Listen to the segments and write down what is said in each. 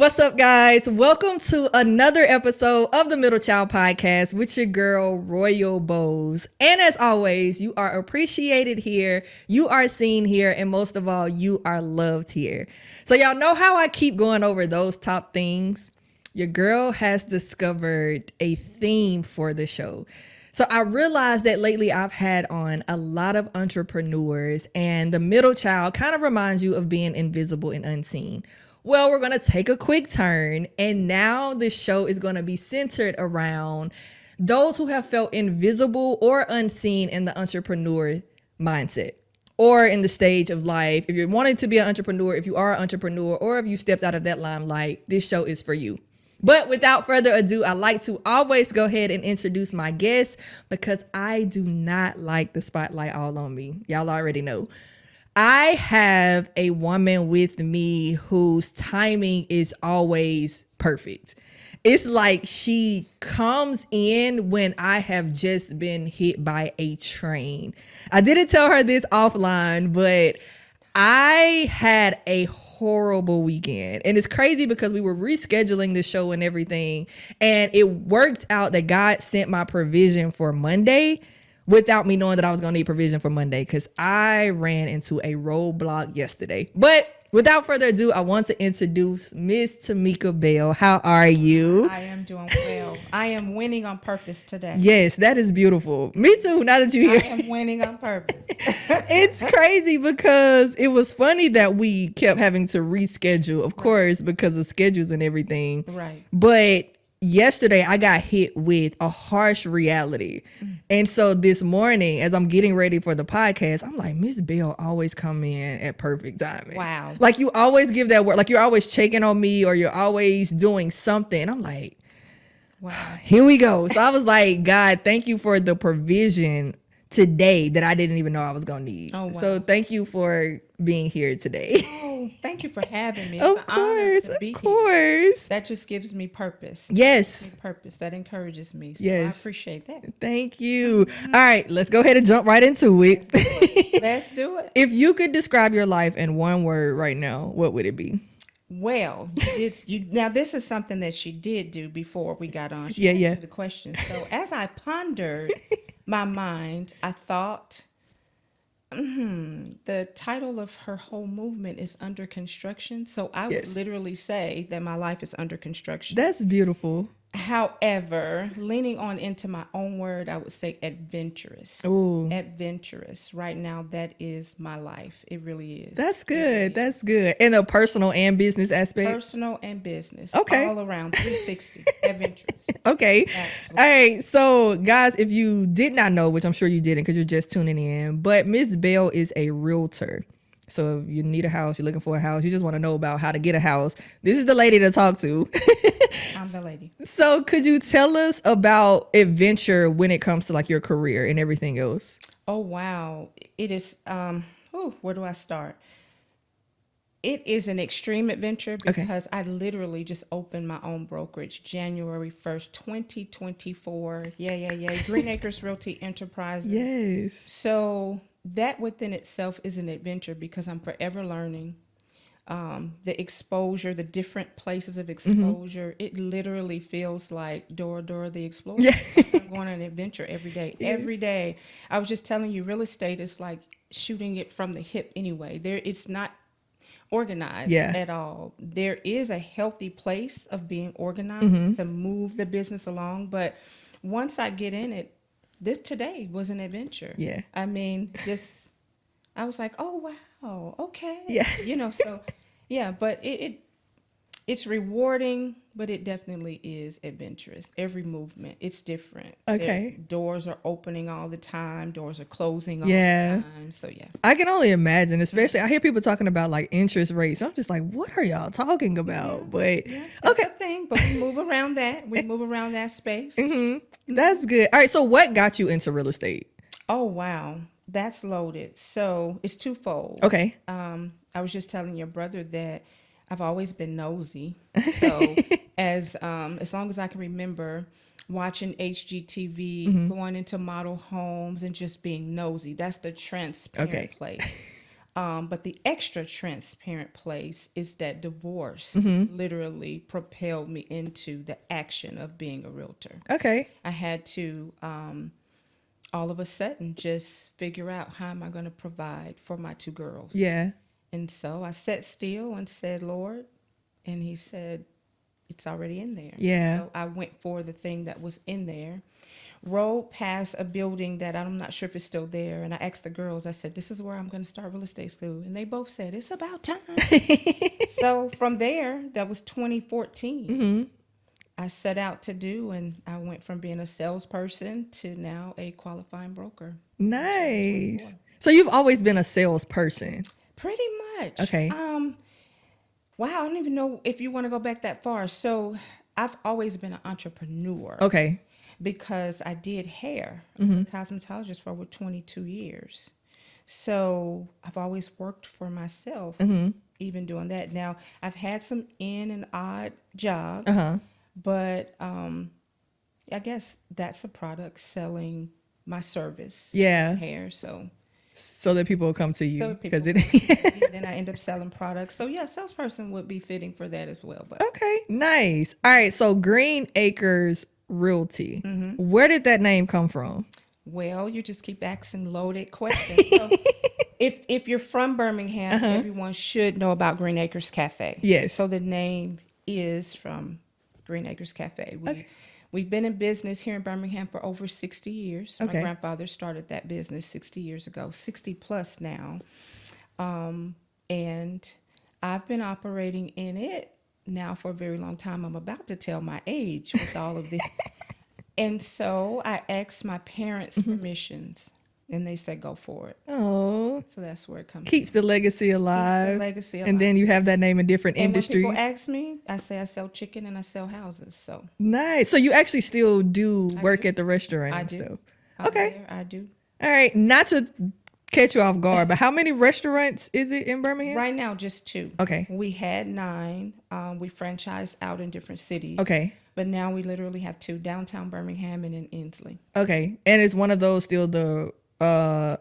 What's up, guys? Welcome to another episode of the Middle Child Podcast with your girl, Royal Bose. And as always, you are appreciated here, you are seen here, and most of all, you are loved here. So y'all know how I keep going over those top things? Your girl has discovered a theme for the show. So I realized that lately I've had on a lot of entrepreneurs, and the middle child kind of reminds you of being invisible and unseen. Well, we're going to take a quick turn, and now the show is going to be centered around those who have felt invisible or unseen in the entrepreneur mindset or in the stage of life. If you're wanting to be an entrepreneur, if you are an entrepreneur, or if you stepped out of that limelight, this show is for you. But without further ado, I like to always go ahead and introduce my guests because I do not like the spotlight all on me. Y'all already know. I have a woman with me whose timing is always perfect. It's like she comes in when I have just been hit by a train. I didn't tell her this offline, but I had a horrible weekend. And it's crazy because we were rescheduling the show and everything. And it worked out that God sent my provision for Monday without me knowing that I was going to need provision for Monday, because I ran into a roadblock yesterday. But without further ado, I want to introduce Miss Tomeka Bell. How are you? I am doing well. I am winning on purpose today. Yes, that is beautiful. Me too, now that you're here. I am winning on purpose. It's crazy because it was funny that we kept having to reschedule, of course, because of schedules and everything. Right. But yesterday I got hit with a harsh reality. And so this morning, as I'm getting ready for the podcast, I'm like, Miss Bell always come in at perfect timing. Wow. Like you always give that word, like you're always checking on me or you're always doing something. And I'm like, wow, here we go. So I was like, God, thank you for the provision today that I didn't even know I was going to need. Oh, wow. So thank you for being here today. Oh, thank you for having me. Of course. That just gives me purpose. Yes. Purpose. That encourages me. So Yes. I appreciate that. Thank you. All right, let's go ahead and jump right into it. Let's do it. If you could describe your life in one word right now, what would it be? Well, now this is something that she did do before we got on. She Yeah. answered the question. So as I pondered my mind, I thought, the title of her whole movement is under construction. So I would literally say that my life is under construction. That's beautiful. However, leaning on into my own word, I would say adventurous. Ooh. Adventurous. Right now, that is my life. It really is. That's good. That's good. In a personal and business aspect? Personal and business. Okay. All around 360. Adventurous. Okay. Absolutely. All right. So, guys, if you did not know, which I'm sure you didn't because you're just tuning in, but Miss Bell is a realtor. So if you need a house, you're looking for a house, you just want to know about how to get a house, this is the lady to talk to. I'm the lady. So could you tell us about adventure when it comes to like your career and everything else? Oh, wow. It is, where do I start? It is an extreme adventure because I literally just opened my own brokerage January 1st, 2024. Yeah. Green Acres Realty Enterprises. Yes. So that within itself is an adventure because I'm forever learning. The exposure, the different places of exposure, it literally feels like Dora the Explorer. Yeah. I'm going on an adventure every day. Yes. Every day. I was just telling you, real estate is like shooting it from the hip anyway. It's not organized at all. There is a healthy place of being organized to move the business along. But once I get in it, today was an adventure. Yeah. I mean, I was like, oh, wow, okay. Yeah. So, yeah, but it's rewarding, but it definitely is adventurous. Every movement, it's different. Okay. Doors are opening all the time. Doors are closing all the time. So, yeah. I can only imagine, especially I hear people talking about like interest rates. I'm just like, what are y'all talking about? But That's the thing, but we move around that. We move around that space. That's good. All right. So what got you into real estate? Oh, wow. That's loaded. So it's twofold. Okay. I was just telling your brother that I've always been nosy. So as long as I can remember watching HGTV, going into model homes and just being nosy. That's the transparent place. But the extra transparent place is that divorce literally propelled me into the action of being a realtor. Okay. I had to all of a sudden just figure out how am I going to provide for my two girls. Yeah. And so I sat still and said, Lord, and he said, it's already in there. Yeah. So I went for the thing that was in there. Rode past a building that I'm not sure if it's still there. And I asked the girls, I said, this is where I'm going to start real estate school. And they both said, it's about time. So from there, that was 2014. I set out to do, and I went from being a salesperson to now a qualifying broker. Nice. So you've always been a salesperson. Pretty much. Okay. Wow, I don't even know if you want to go back that far. So I've always been an entrepreneur. Okay. Because I did hair. I was a cosmetologist for over 22 years. So I've always worked for myself, even doing that. Now, I've had some in and odd jobs, but I guess that's a product selling my service. Yeah. Hair, so that people will come to you. Because then I end up selling products. So yeah, salesperson would be fitting for that as well. But okay, nice. All right, so Green Acres Realty. Where did that name come from? Well, you just keep asking loaded questions. So if you're from Birmingham, everyone should know about Green Acres Cafe. Yes. So the name is from Green Acres Cafe. We've been in business here in Birmingham for over 60 years. Okay. My grandfather started that business 60 years ago, 60 plus now. And I've been operating in it now for a very long time. I'm about to tell my age with all of this. And so I asked my parents' permissions, and they said, go for it. Oh. So that's where it comes Keeps the legacy alive. Keeps the legacy alive. And then you have that name in different and industries. when people ask me, I say I sell chicken and I sell houses. So nice. So you actually still do work at the restaurant I and do. stuff. Okay. I do. All right. Not to catch you off guard, but how many restaurants is it in Birmingham? Right now, just 2. Okay. We had 9. We franchised out in different cities. Okay. But now we literally have 2, downtown Birmingham and in Inslee. Okay. And is one of those still the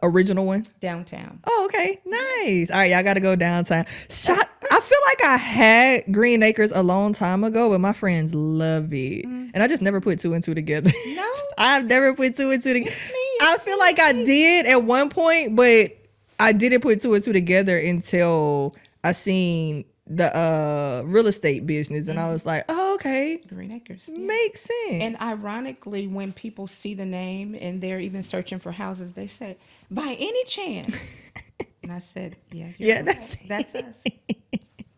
original one? Downtown. Oh, okay. Nice. All right, y'all got to go downtown. I feel like I had Green Acres a long time ago, but my friends love it. And I just never put 2 and 2 together. No? I've never put 2 and 2 together. I feel like I did at one point, but I didn't put 2 and 2 together until I seen the real estate business, and I was like, oh, okay. Green Acres. Makes sense. And ironically, when people see the name and they're even searching for houses, they say, by any chance? And I said, yeah, right. That's us.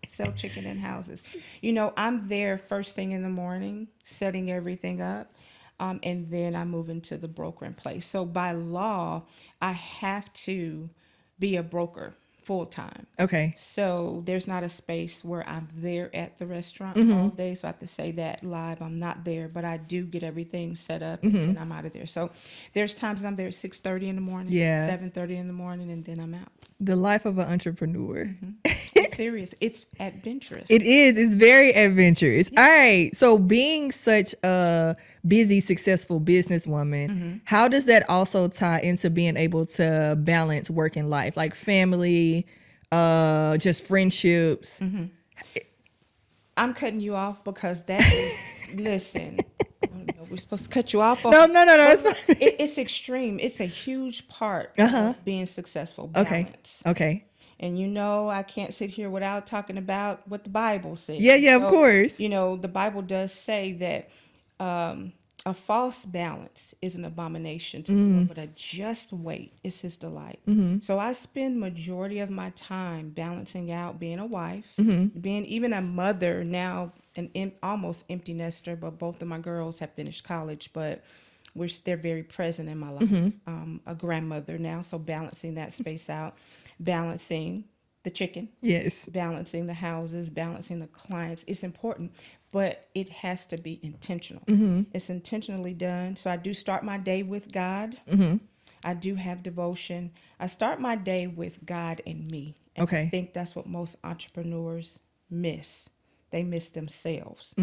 Sell chicken and houses. You know, I'm there first thing in the morning, setting everything up. And then I move into the brokering place. So by law, I have to be a broker full time. Okay. So there's not a space where I'm there at the restaurant all day. So I have to say that live. I'm not there, but I do get everything set up and I'm out of there. So there's times I'm there at 6:30 in the morning, 7:30 in the morning, and then I'm out. The life of an entrepreneur. It's serious. It's adventurous. It is. It's very adventurous. Yeah. All right. So being such a busy, successful businesswoman, how does that also tie into being able to balance work and life, like family, just friendships? I'm cutting you off because that is, listen, I don't know, we're supposed to cut you off. No. It's extreme. It's a huge part of being successful. Balance. Okay. And you know, I can't sit here without talking about what the Bible says. Yeah, of course. You know, the Bible does say that a false balance is an abomination to the Lord, but a just weight is his delight. So I spend majority of my time balancing out being a wife, being even a mother now, almost empty nester, but both of my girls have finished college, but they're very present in my life. A grandmother now, so balancing that space out, balancing the chicken, balancing the houses, balancing the clients. It's important, but it has to be intentional. It's intentionally done. So I do start my day with God. I do have devotion. I start my day with God and me. And I think that's what most entrepreneurs miss. They miss themselves.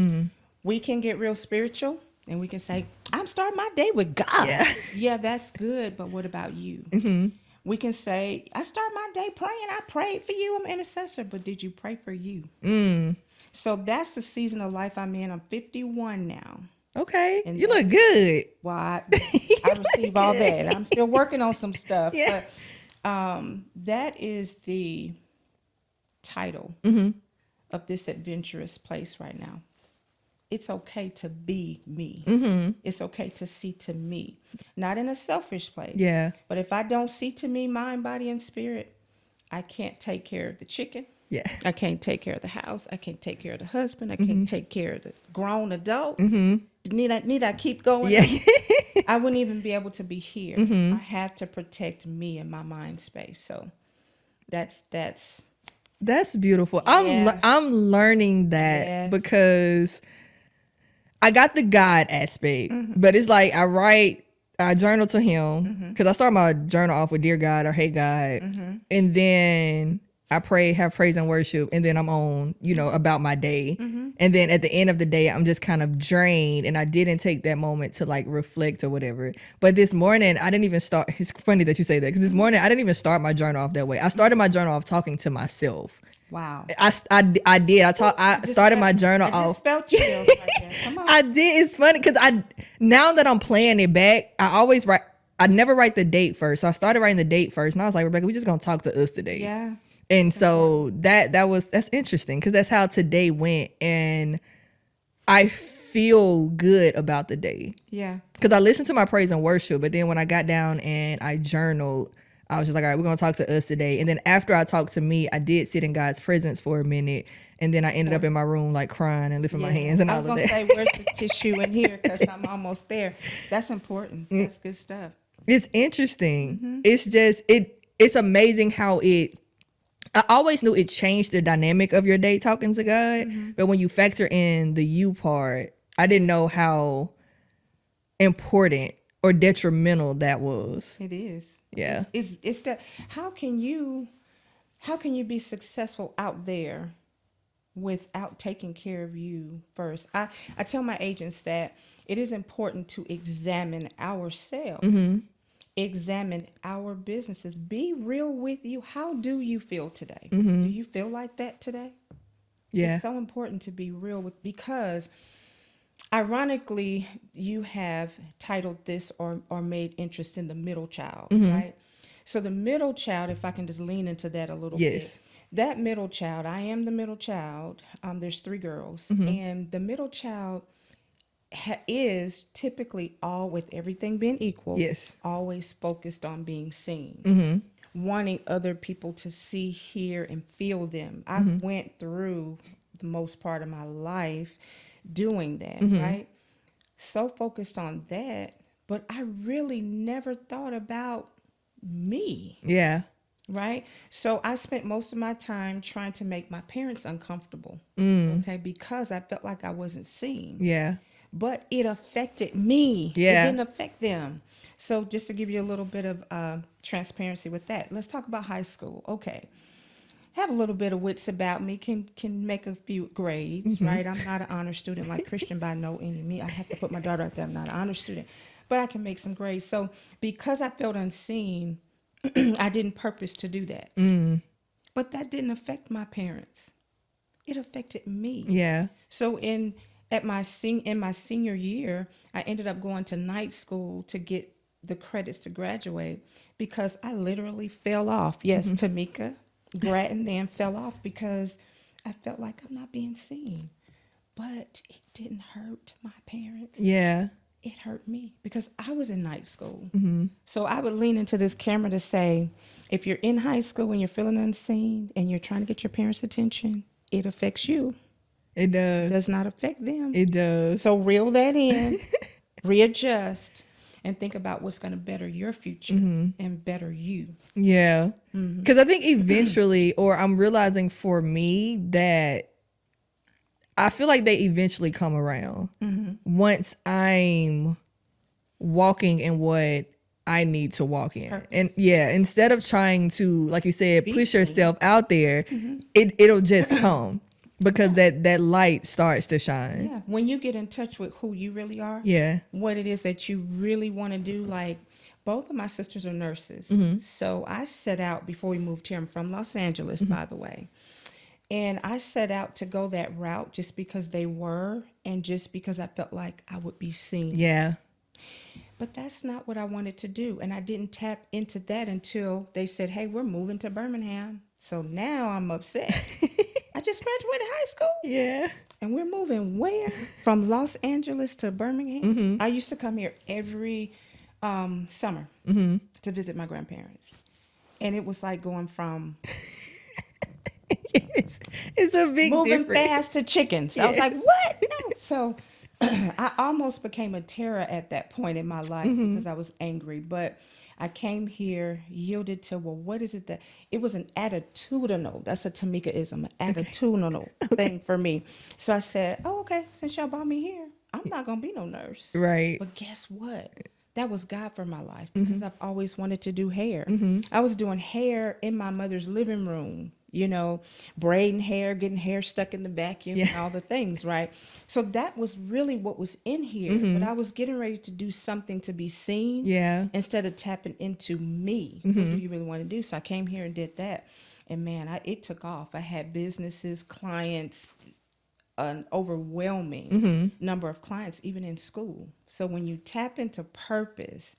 We can get real spiritual and we can say, I'm starting my day with God. Yeah, that's good. But what about you? We can say, I start my day praying. I prayed for you. I'm an intercessor. But did you pray for you? So that's the season of life I'm in. I'm 51 now. Okay. And You look good. Well, I receive all that. I'm still working on some stuff. Yeah. But that is the title of this adventurous place right now. It's okay to be me. It's okay to see to me. Not in a selfish place. Yeah. But if I don't see to me, mind, body, and spirit, I can't take care of the chicken. Yeah. I can't take care of the house. I can't take care of the husband. I can't take care of the grown adults. Need I keep going? Yeah. I wouldn't even be able to be here. I have to protect me and my mind space. So that's beautiful. Yeah. I'm learning that Yes. because I got the God aspect, but it's like I journal to him because I start my journal off with Dear God or Hey God, and then I have praise and worship, and then I'm on, about my day. And then at the end of the day, I'm just kind of drained, and I didn't take that moment to like reflect or whatever. But this morning, I didn't even start. It's funny that you say that because this morning, I didn't even start my journal off that way. I started my journal off talking to myself. wow. I did. I started my journal I off. just felt chills right there. Come on. I did. It's funny because now that I'm playing it back, I always write. I never write the date first. So I started writing the date first, and I was like, Rebecca, we're just gonna talk to us today. Yeah. And so that's interesting because that's how today went, and I feel good about the day. Yeah. Because I listened to my praise and worship, but then when I got down and I journaled, I was just like, all right, we're gonna talk to us today. And then after I talked to me, I did sit in God's presence for a minute, and then I ended up in my room like crying and lifting my hands and all of that. I was gonna say, where's the tissue in here? Because I'm almost there. That's important. That's good stuff. It's interesting. It's just it's amazing how I always knew it changed the dynamic of your day talking to God, but when you factor in the you part, I didn't know how important or detrimental that was. It is. Yeah. It's that. How can you be successful out there without taking care of you first? I tell my agents that it is important to examine ourselves. Examine our businesses. Be real with you. How do you feel today? Do you feel like that today? Yeah. It's so important to be real with, because ironically, you have titled this or made interest in the middle child, right? So the middle child, if I can just lean into that a little bit, that middle child, I am the middle child. There's 3 girls, and the middle child is typically, all with everything being equal, always focused on being seen, wanting other people to see, hear, and feel them. I went through the most part of my life doing that, right? So focused on that, but I really never thought about me. Yeah. Right? So I spent most of my time trying to make my parents uncomfortable, okay, because I felt like I wasn't seen. Yeah. But it affected me. Yeah. It didn't affect them. So just to give you a little bit of transparency with that, let's talk about high school. Okay. Have a little bit of wits about me, can make a few grades, right? I'm not an honor student like Christian by no any means. I have to put my daughter out there. I'm not an honor student, but I can make some grades. So because I felt unseen, I didn't purpose to do that. But that didn't affect my parents. It affected me. Yeah. So in my senior year, I ended up going to night school to get the credits to graduate because I literally fell off. Yes, Tomeka, and then fell off because I felt like I'm not being seen. But it didn't hurt my parents. Yeah. It hurt me because I was in night school. So I would lean into this camera to say, if you're in high school and you're feeling unseen and you're trying to get your parents' attention, it affects you. It does. It does not affect them. It does. So reel that in, readjust, and think about what's going to better your future and better you. Yeah. Because I think eventually, or I'm realizing for me that I feel like they eventually come around once I'm walking in what I need to walk in. Purpose. And yeah, instead of trying to, like you said, push yourself out there, it'll just come because that light starts to shine. Yeah. When you get in touch with who you really are, Yeah. what it is that you really want to do, like Both of my sisters are nurses. So I set out before we moved here. I'm from Los Angeles, by the way. And I set out to go that route just because they were, and just because I felt like I would be seen. Yeah. But that's not what I wanted to do. And I didn't tap into that until they said, hey, we're moving to Birmingham. So now I'm upset. I just graduated high school. Yeah. And we're moving where? From Los Angeles to Birmingham. I used to come here every summer to visit my grandparents. And it was like going from it's a big moving difference. fast to chickens. Yes. I was like, what? No. So I almost became a terror at that point in my life because I was angry. But I came here, yielded to, well, what is it that, it was an attitudinal, that's a Tomeka-ism, an attitudinal thing for me. So I said, oh, okay, since y'all brought me here, I'm not going to be no nurse. Right. But guess what? That was God for my life because I've always wanted to do hair. I was doing hair in my mother's living room, you know, braiding hair, getting hair stuck in the vacuum and all the things, right? So that was really what was in here. But I was getting ready to do something to be seen instead of tapping into me. What do you really want to do? So I came here and did that. And man, it took off. I had businesses, clients, an overwhelming number of clients, even in school. So when you tap into purpose,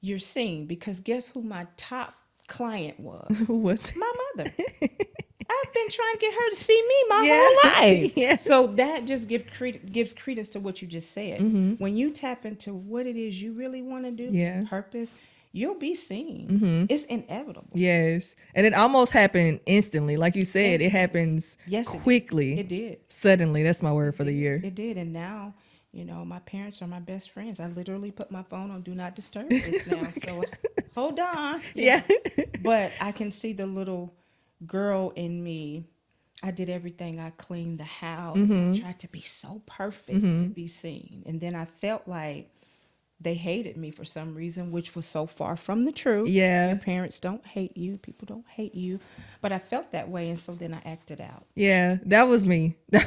you're seen, because guess who my top client was? Who was my mother. I've been trying to get her to see me my whole life. So that just gives credence to what you just said. When you tap into what it is you really want to do, purpose, you'll be seen. It's inevitable. Yes. And it almost happened instantly. Like you said, it happens quickly. It did. Suddenly. That's my word for the year. It did. And now, you know, my parents are my best friends. I literally put my phone on Do Not Disturb this now. So hold on. Yeah. But I can see the little girl in me. I did everything. I cleaned the house. I tried to be so perfect to be seen. And then I felt like they hated me for some reason, which was so far from the truth. Yeah. Your parents don't hate you. People don't hate you. But I felt that way, and so then I acted out. Yeah, that was me. I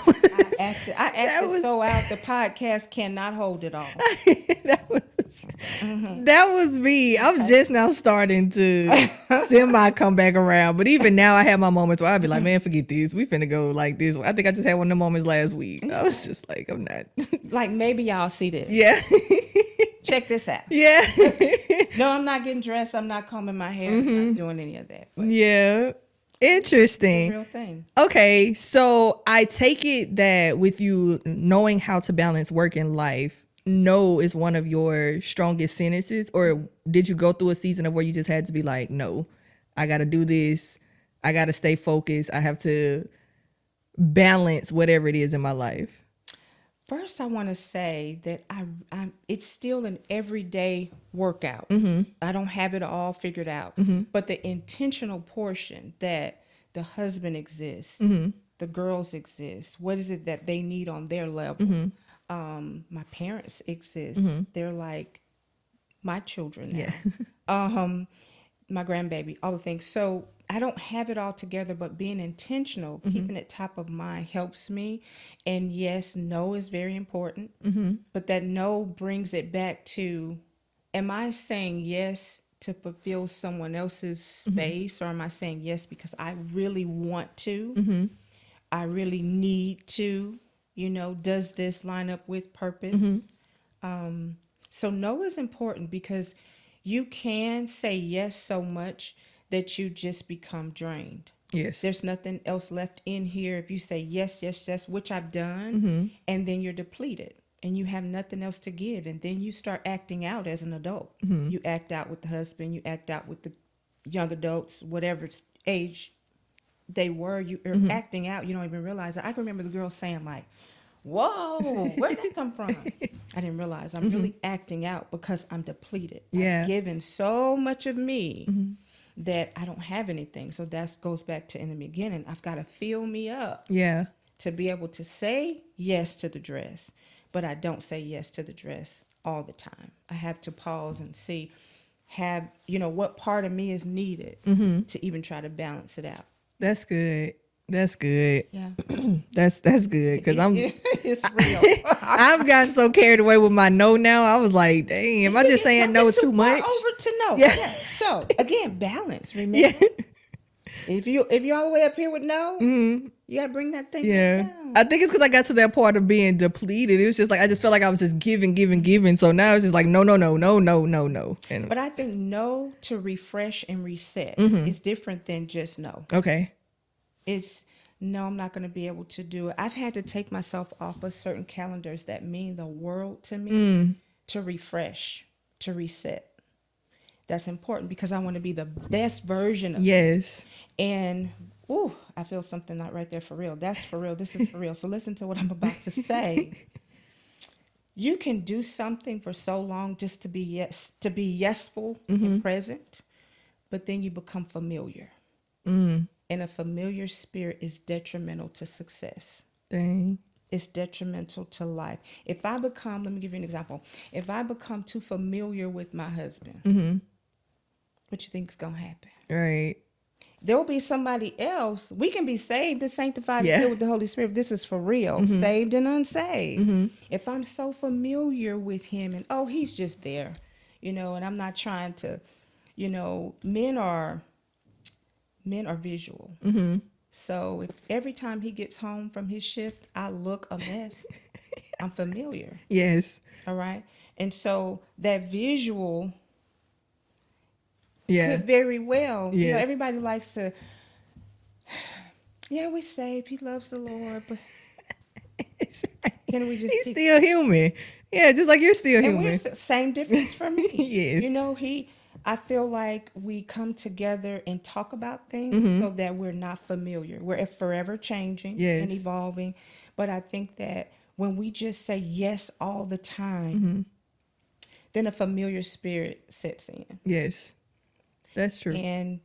acted so out. The podcast cannot hold it all. That was me. I'm just now starting to semi come back around. But even now, I have my moments where I'd be like, man, forget this. We finna go like this. I think I just had one of the moments last week. I was just like, I'm not. Like, maybe y'all see this. Yeah. Check this out. Yeah. No, I'm not getting dressed. I'm not combing my hair. I'm not doing any of that. But yeah. Interesting. it's a real thing. Okay. So I take it that with you knowing how to balance work and life, no is one of your strongest sentences, or did you go through a season of where you just had to be like, no, I got to do this. I got to stay focused. I have to balance whatever it is in my life. First, I want to say that it's still an everyday workout. I don't have it all figured out, but the intentional portion that the husband exists, the girls exist. What is it that they need on their level? My parents exist. They're like my children now. My grandbaby, all the things. So I don't have it all together, but being intentional, keeping it top of mind helps me. And yes, no is very important, but that no brings it back to, am I saying yes to fulfill someone else's space, or am I saying yes because I really want to? I really need to, you know, does this line up with purpose? So no is important, because you can say yes so much that you just become drained. Yes. There's nothing else left in here if you say yes, yes, yes, which I've done, and then you're depleted and you have nothing else to give. And then you start acting out as an adult. You act out with the husband, you act out with the young adults, whatever age they were, you're acting out. You don't even realize it. I can remember the girl saying like, whoa, where'd that come from? I didn't realize I'm really acting out because I'm depleted. I've given so much of me that I don't have anything. So that goes back to, in the beginning, I've got to fill me up to be able to say yes to the dress. But I don't say yes to the dress all the time. I have to pause and see, what part of me is needed to even try to balance it out. That's good. That's good. Yeah. That's good because It's real. I've gotten so carried away with my no now. I was like, dang, am I just saying no too much? Over to no. Yeah. Yeah. So again, balance. Remember, Yeah. if you're all the way up here with no, you gotta bring that thing Yeah. down. I think it's because I got to that part of being depleted. It was just like I just felt like I was just giving. So now it's just like no. And But I think no to refresh and reset is different than just no. okay. It's no, I'm not going to be able to do it. I've had to take myself off of certain calendars that mean the world to me to refresh, to reset. That's important because I want to be the best version of me. And ooh, I feel something not right there for real. That's for real. This is for real. So listen to what I'm about to say. You can do something for so long just to be yesful and present, but then you become familiar. And a familiar spirit is detrimental to success. Dang. It's detrimental to life. If I become, let me give you an example. If I become too familiar with my husband, what you think is going to happen? Right. There will be somebody else. We can be saved and sanctified and filled with the Holy Spirit. This is for real. Saved and unsaved. If I'm so familiar with him and, oh, he's just there, and I'm not trying to, men are visual. So if every time he gets home from his shift, I look a mess, I'm familiar. Yes. All right. And so that visual Yeah. could very well, Yes. everybody likes to, we saved, he loves the Lord, but can we just He's still human. Yeah, just like you're still and human. we're same difference for me. Yes. I feel like we come together and talk about things so that we're not familiar. We're forever changing and evolving. But I think that when we just say yes all the time, then a familiar spirit sets in. Yes, that's true. And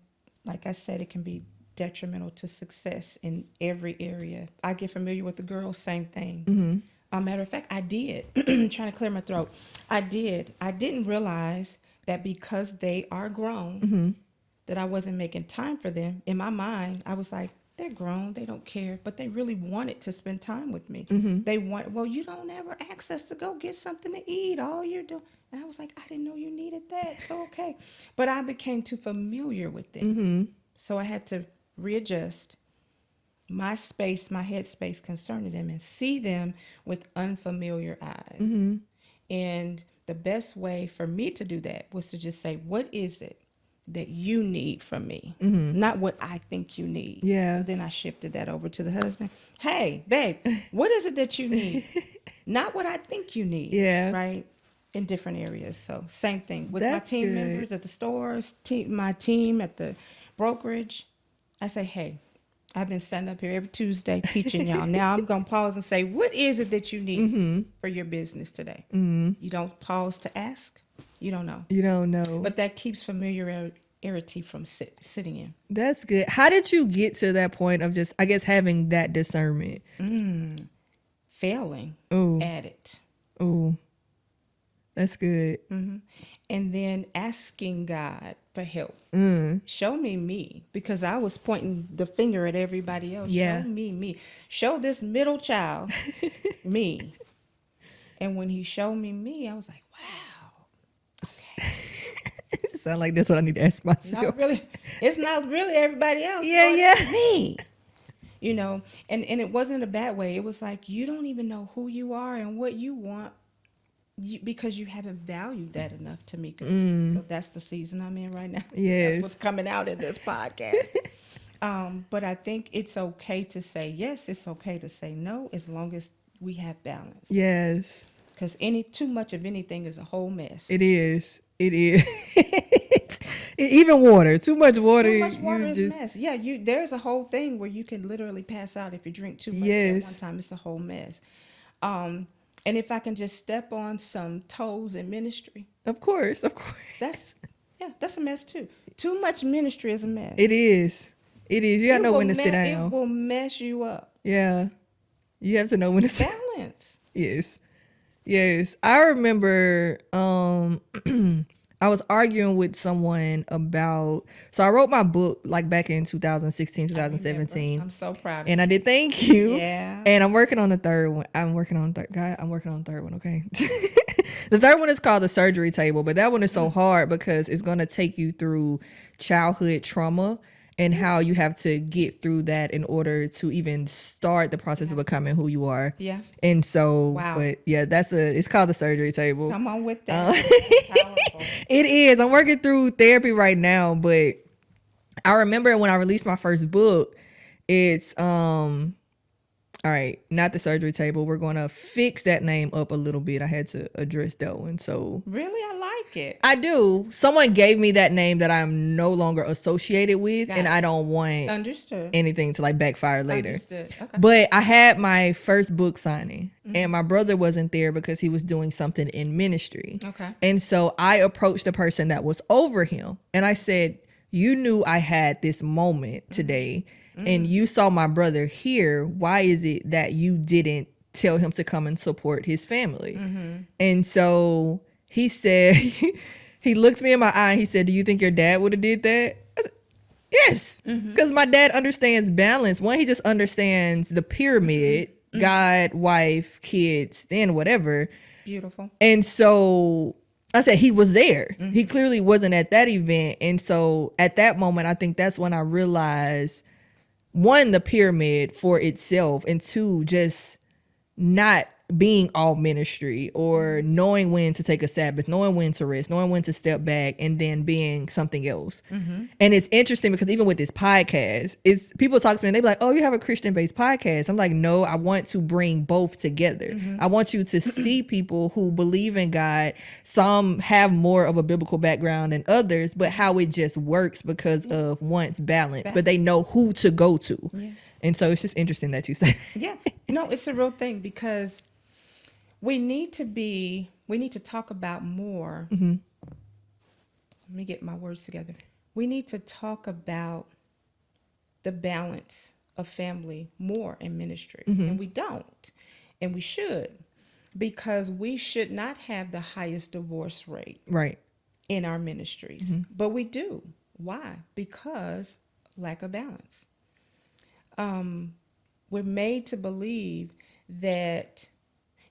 like I said, it can be detrimental to success in every area. I get familiar with the girls, same thing. Matter of fact, I did. I'm trying to clear my throat. I didn't realize that because they are grown, that I wasn't making time for them. In my mind, I was like, they're grown, they don't care, but they really wanted to spend time with me. They want, well, you don't ever ask us to go get something to eat. All you're doing. And I was like, I didn't know you needed that. So, okay. But I became too familiar with them. So I had to readjust my space, my headspace concerning them and see them with unfamiliar eyes. And the best way for me to do that was to just say, what is it that you need from me? Not what I think you need. Yeah. So then I shifted that over to the husband. Hey, babe, what is it that you need? Not what I think you need. Yeah. Right? In different areas. So same thing with That's my team good. members at the stores, my team at the brokerage. I say, hey, I've been standing up here every Tuesday teaching y'all. Now I'm going to pause and say, what is it that you need for your business today? You don't pause to ask. You don't know. You don't know. But that keeps familiarity from sitting in. That's good. How did you get to that point of just, I guess, having that discernment? Failing at it. Oh, that's good. And then asking God for help. Show me, because I was pointing the finger at everybody else. Yeah. Show me. Show this middle child me. And when he showed me, I was like, wow. Okay. It sounds like that's what I need to ask myself. Not really. It's not really everybody else. Yeah. Me. And it wasn't a bad way. It was like, you don't even know who you are and what you want. Because you haven't valued that enough, Tomeka. So that's the season I'm in right now. Yes. That's what's coming out in this podcast. But I think it's okay to say yes. It's okay to say no, as long as we have balance. Yes. Because too much of anything is a whole mess. It is. Even water. Too much water. Too much water is a mess. Yeah, there's a whole thing where you can literally pass out if you drink too much at one time. It's a whole mess. And if I can just step on some toes in ministry. Of course. That's a mess too. Too much ministry is a mess. It is. You gotta know when to sit down. It will mess you up. Yeah. You have to know when to sit. Balance. Yes. I remember I was arguing with someone about, so I wrote my book like back in 2016, 2017. I'm so proud of and you. I did, thank you. Yeah. And I'm working on the third one. I'm working on the third one, okay? The third one is called The Surgery Table, but that one is so hard because it's going to take you through childhood trauma and how you have to get through that in order to even start the process of becoming who you are. Yeah. And so, Wow. but yeah, it's called The Surgery Table. Come on with that. Powerful. It is. I'm working through therapy right now, but I remember when I released my first book, it's all right, not The Surgery Table. We're going to fix that name up a little bit. I had to address that one. So really, I like it. I do. Someone gave me that name that I'm no longer associated with, and I don't want anything to like backfire later. Understood. Okay. But I had my first book signing, and my brother wasn't there because he was doing something in ministry. Okay. And so I approached the person that was over him, and I said, "You knew I had this moment today, and you saw my brother here. Why is it that you didn't tell him to come and support his family?" And so he said, he looked me in my eye and he said, "Do you think your dad would have did that?" I said, yes, because my dad understands balance. One, he just understands the pyramid, God, wife, kids, then whatever. Beautiful. And so I said he was there. He clearly wasn't at that event. And so at that moment, I think that's when I realized, one, the pyramid for itself, and two, just not being all ministry or knowing when to take a Sabbath, knowing when to rest, knowing when to step back, and then being something else. And it's interesting because even with this podcast, it's people talk to me and they be like, "Oh, you have a Christian-based podcast." I'm like, no, I want to bring both together. I want you to see people who believe in God. Some have more of a biblical background than others, but how it just works because of one's balance, but they know who to go to. And so it's just interesting that you say that. Yeah. No, it's a real thing because we need to talk about more. Let me get my words together. We need to talk about the balance of family more in ministry. And we don't. And we should, because we should not have the highest divorce rate in our ministries. But we do. Why? Because lack of balance. We're made to believe that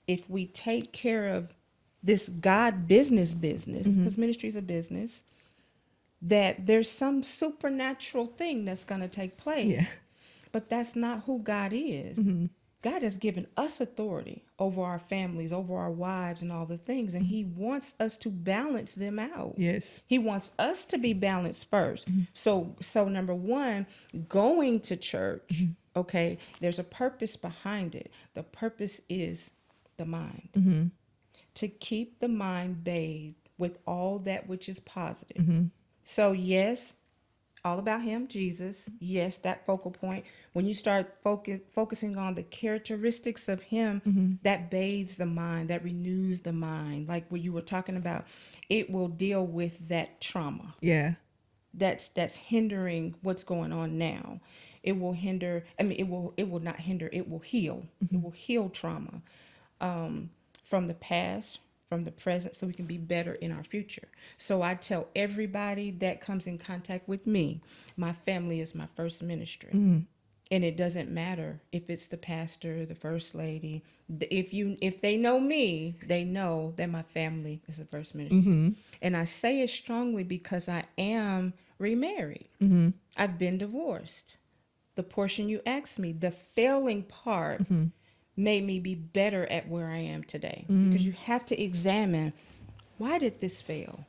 if we take care of this God business, because ministry is a business, that there's some supernatural thing that's going to take place. Yeah. But that's not who God is. God has given us authority over our families, over our wives and all the things. And he wants us to balance them out. Yes. He wants us to be balanced first. So number one, going to church, okay, there's a purpose behind it. The purpose is the mind. To keep the mind bathed with all that which is positive. So yes, all about him, Jesus. Yes, that focal point. When you start focusing on the characteristics of him, that bathes the mind, that renews the mind. Like what you were talking about, it will deal with that trauma. Yeah. That's hindering what's going on now. It will hinder. I mean, it will not hinder. It will heal. It will heal trauma from the past, from the present, so we can be better in our future. So I tell everybody that comes in contact with me, my family is my first ministry. And it doesn't matter if it's the pastor, the first lady. If they know me, they know that my family is the first ministry. And I say it strongly because I am remarried. I've been divorced. The portion you asked me, the failing part made me be better at where I am today. Because you have to examine, why did this fail?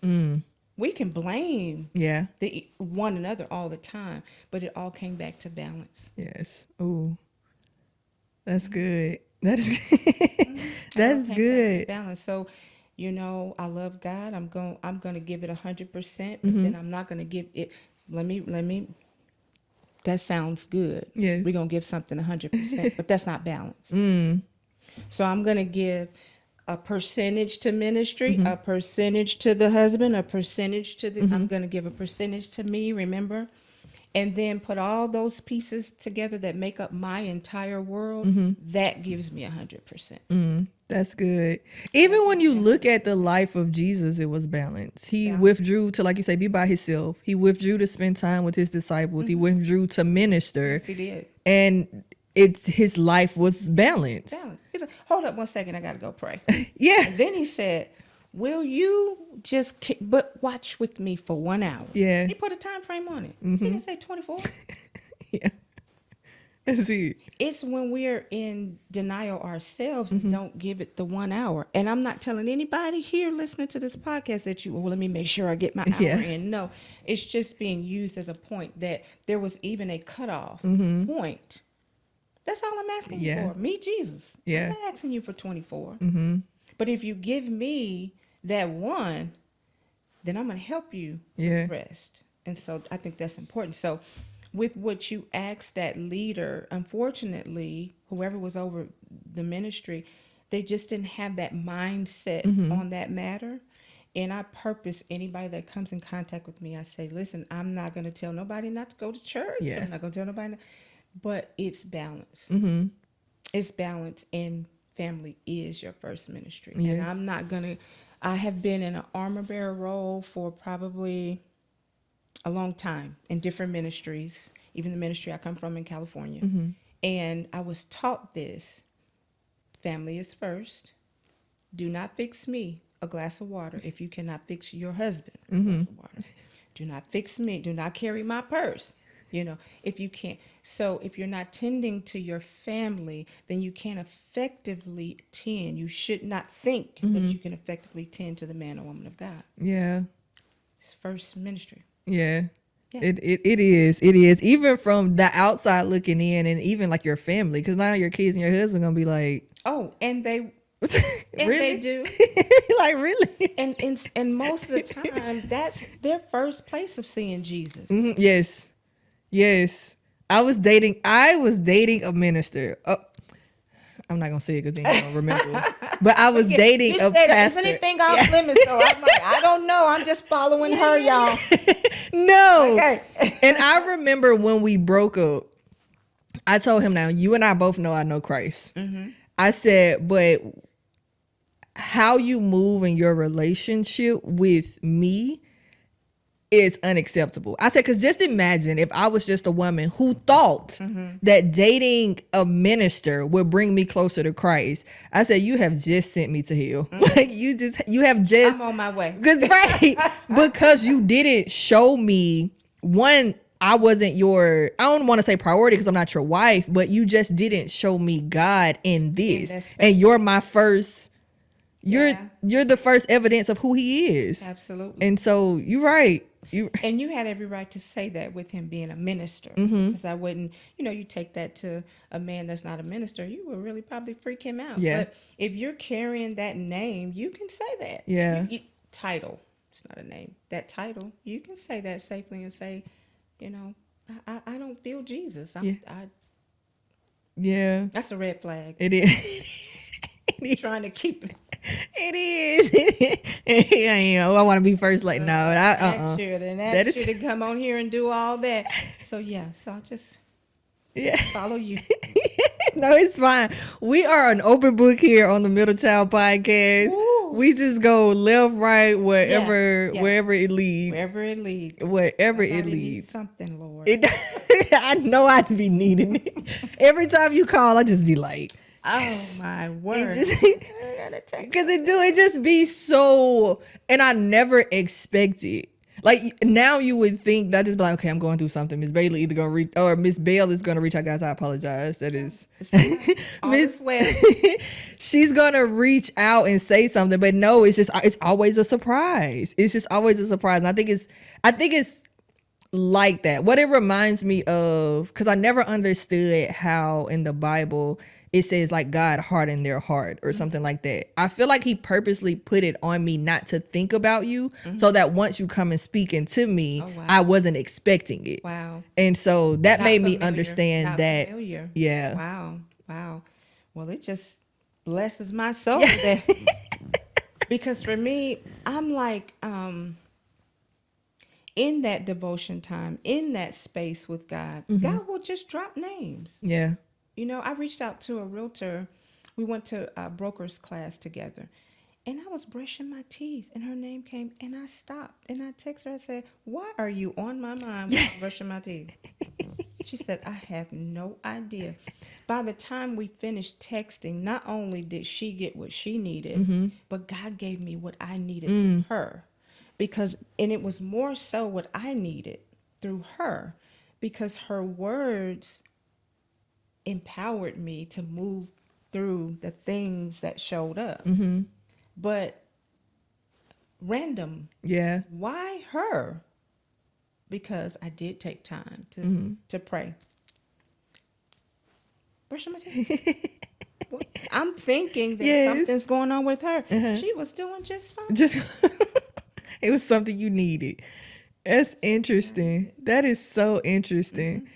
We can blame the one another all the time, but it all came back to balance. Yes. Ooh, that's good. That is good. That's good. Balance. So, I love God. I'm going to give it 100%, but then I'm not going to give it. Let me. That sounds good. Yes. We're going to give something 100%, but that's not balance. So I'm going to give a percentage to ministry, a percentage to the husband, a percentage to the, I'm going to give a percentage to me, remember? And then put all those pieces together that make up my entire world. That gives me 100%. That's good. Even when you look at the life of Jesus, it was balanced. He withdrew to, like you say, be by himself. He withdrew to spend time with his disciples. He withdrew to minister. Yes, he did. And his life was balanced. He said, hold up 1 second, I got to go pray. Yeah. And then he said, will you just, but watch with me for 1 hour. Yeah. He put a time frame on it. He didn't say 24. Yeah. That's it. It's when we're in denial ourselves and don't give it the 1 hour. And I'm not telling anybody here listening to this podcast that well, let me make sure I get my hour in. No, it's just being used as a point that there was even a cutoff point. That's all I'm asking you for. Meet Jesus. I'm not asking you for 24. But if you give me that one, then I'm going to help you with the rest. And so I think that's important. So with what you asked that leader, unfortunately, whoever was over the ministry, they just didn't have that mindset on that matter. And I purpose anybody that comes in contact with me, I say, listen, I'm not going to tell nobody not to go to church. Yeah. I'm not going to tell nobody. But it's balance. It's balance, and family is your first ministry. Yes. And I'm not going to, I have been in an armor bearer role for probably a long time in different ministries, even the ministry I come from in California. And I was taught this: family is first. Do not fix me a glass of water if you cannot fix your husband a glass of water. Do not fix me. Do not carry my purse, if you can't. So if you're not tending to your family, then you can't effectively tend. You should not think that you can effectively tend to the man or woman of God. Yeah. It's first ministry. Yeah. It is. Even from the outside looking in, and even like your family, because now your kids and your husband gonna be like, oh, and they really? They do. Like, really? And most of the time, that's their first place of seeing Jesus. Yes. I was dating a minister. Oh, I'm not gonna say it because then you're gonna remember. But I was dating a pastor. Is anything off limits? So I'm like, I don't know. I'm just following her, y'all. No. Okay. And I remember when we broke up, I told him, now you and I both know I know Christ. I said, but how you move in your relationship with me is unacceptable. I said, because just imagine if I was just a woman who thought that dating a minister would bring me closer to Christ. I said, you have just sent me to hell. Like you have just. I'm on my way. Because you didn't show me, one, I wasn't I don't want to say priority because I'm not your wife, but you just didn't show me God in this. And you're my first. You're the first evidence of who he is. Absolutely. And so you're right. And you had every right to say that with him being a minister. Because I wouldn't, you take that to a man that's not a minister, you would really probably freak him out. Yeah. But if you're carrying that name, you can say that. Yeah. Title. It's not a name. That title, you can say that safely and say, I don't feel Jesus. Yeah. That's a red flag. It is. Trying to keep it. It is. I want to be first. Like, no. That should have come on here and do all that. So I'll just follow you. No, it's fine. We are an open book here on the Middle Child Podcast. Woo. We just go left, right, wherever it leads. Wherever it leads. Wherever it leads. Something, Lord. I know I'd be needing it. Every time you call, I just be like, oh my word. Because it just be so, and I never expect it. Like, now you would think that just be like, okay, I'm going through something. Miss Bailey either going to reach, or Miss Bell is going to reach out. Guys, I apologize. That is Miss Well. She's going to reach out and say something, but no, it's always a surprise. It's just always a surprise. And I think it's like that. What it reminds me of, because I never understood how in the Bible it says like God hardened their heart or something like that. I feel like he purposely put it on me not to think about you so that once you come and speak into me, I wasn't expecting it. Wow. And so that made me familiar. understand Not that. Familiar. Yeah. Wow. Well, it just blesses my soul that, because for me, I'm like, in that devotion time, in that space with God, God will just drop names. Yeah. I reached out to a realtor we went to a broker's class together. And I was brushing my teeth, and her name came, and I stopped, and I texted her. I said, "Why are you on my mind when I'm brushing my teeth?" She said, "I have no idea." By the time we finished texting, not only did she get what she needed, but God gave me what I needed through her, and it was more so what I needed through her, because her words empowered me to move through the things that showed up. But random. Yeah. Why her? Because I did take time to pray. Brushing my teeth. Well, I'm thinking that something's going on with her. She was doing just fine. It was something you needed. That's interesting. That is so interesting.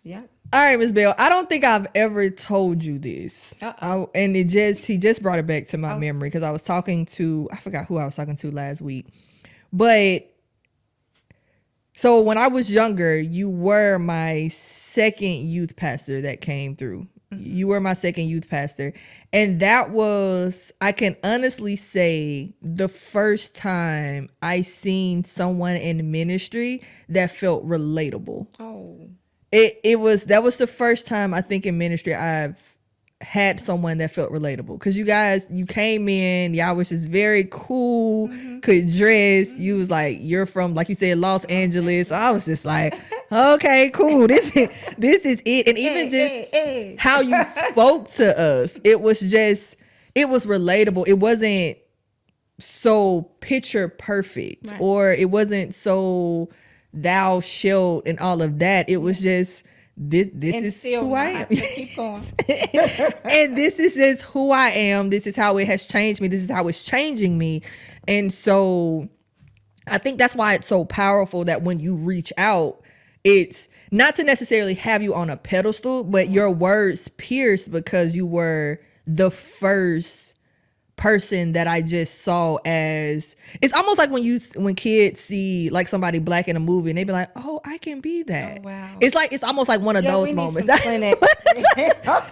Yeah. All right, Ms. Bell, I don't think I've ever told you this. And he just brought it back to my memory, because I was talking to, I forgot who I was talking to last week. But so when I was younger, you were my second youth pastor that came through. You were my second youth pastor. And that was, I can honestly say, the first time I seen someone in ministry that felt relatable. Oh. That was the first time I think in ministry I've had someone that felt relatable, because you came in, y'all was just very cool, could dress. You was like, you're from, like you said, Los Angeles. So I was just like, okay, cool. This is it. And even just how you spoke to us, it was relatable. It wasn't so picture perfect, right, or it wasn't so thou shalt and all of that. It was just this is who I am. Keep going. And this is just who I am. This is how it has changed me. This is how it's changing me. And so I think that's why it's so powerful that when you reach out, it's not to necessarily have you on a pedestal, but your words pierce, because you were the first person that I just saw as, it's almost like when kids see like somebody black in a movie and they be like, oh, I can be that. Oh, wow. It's almost like one of those moments.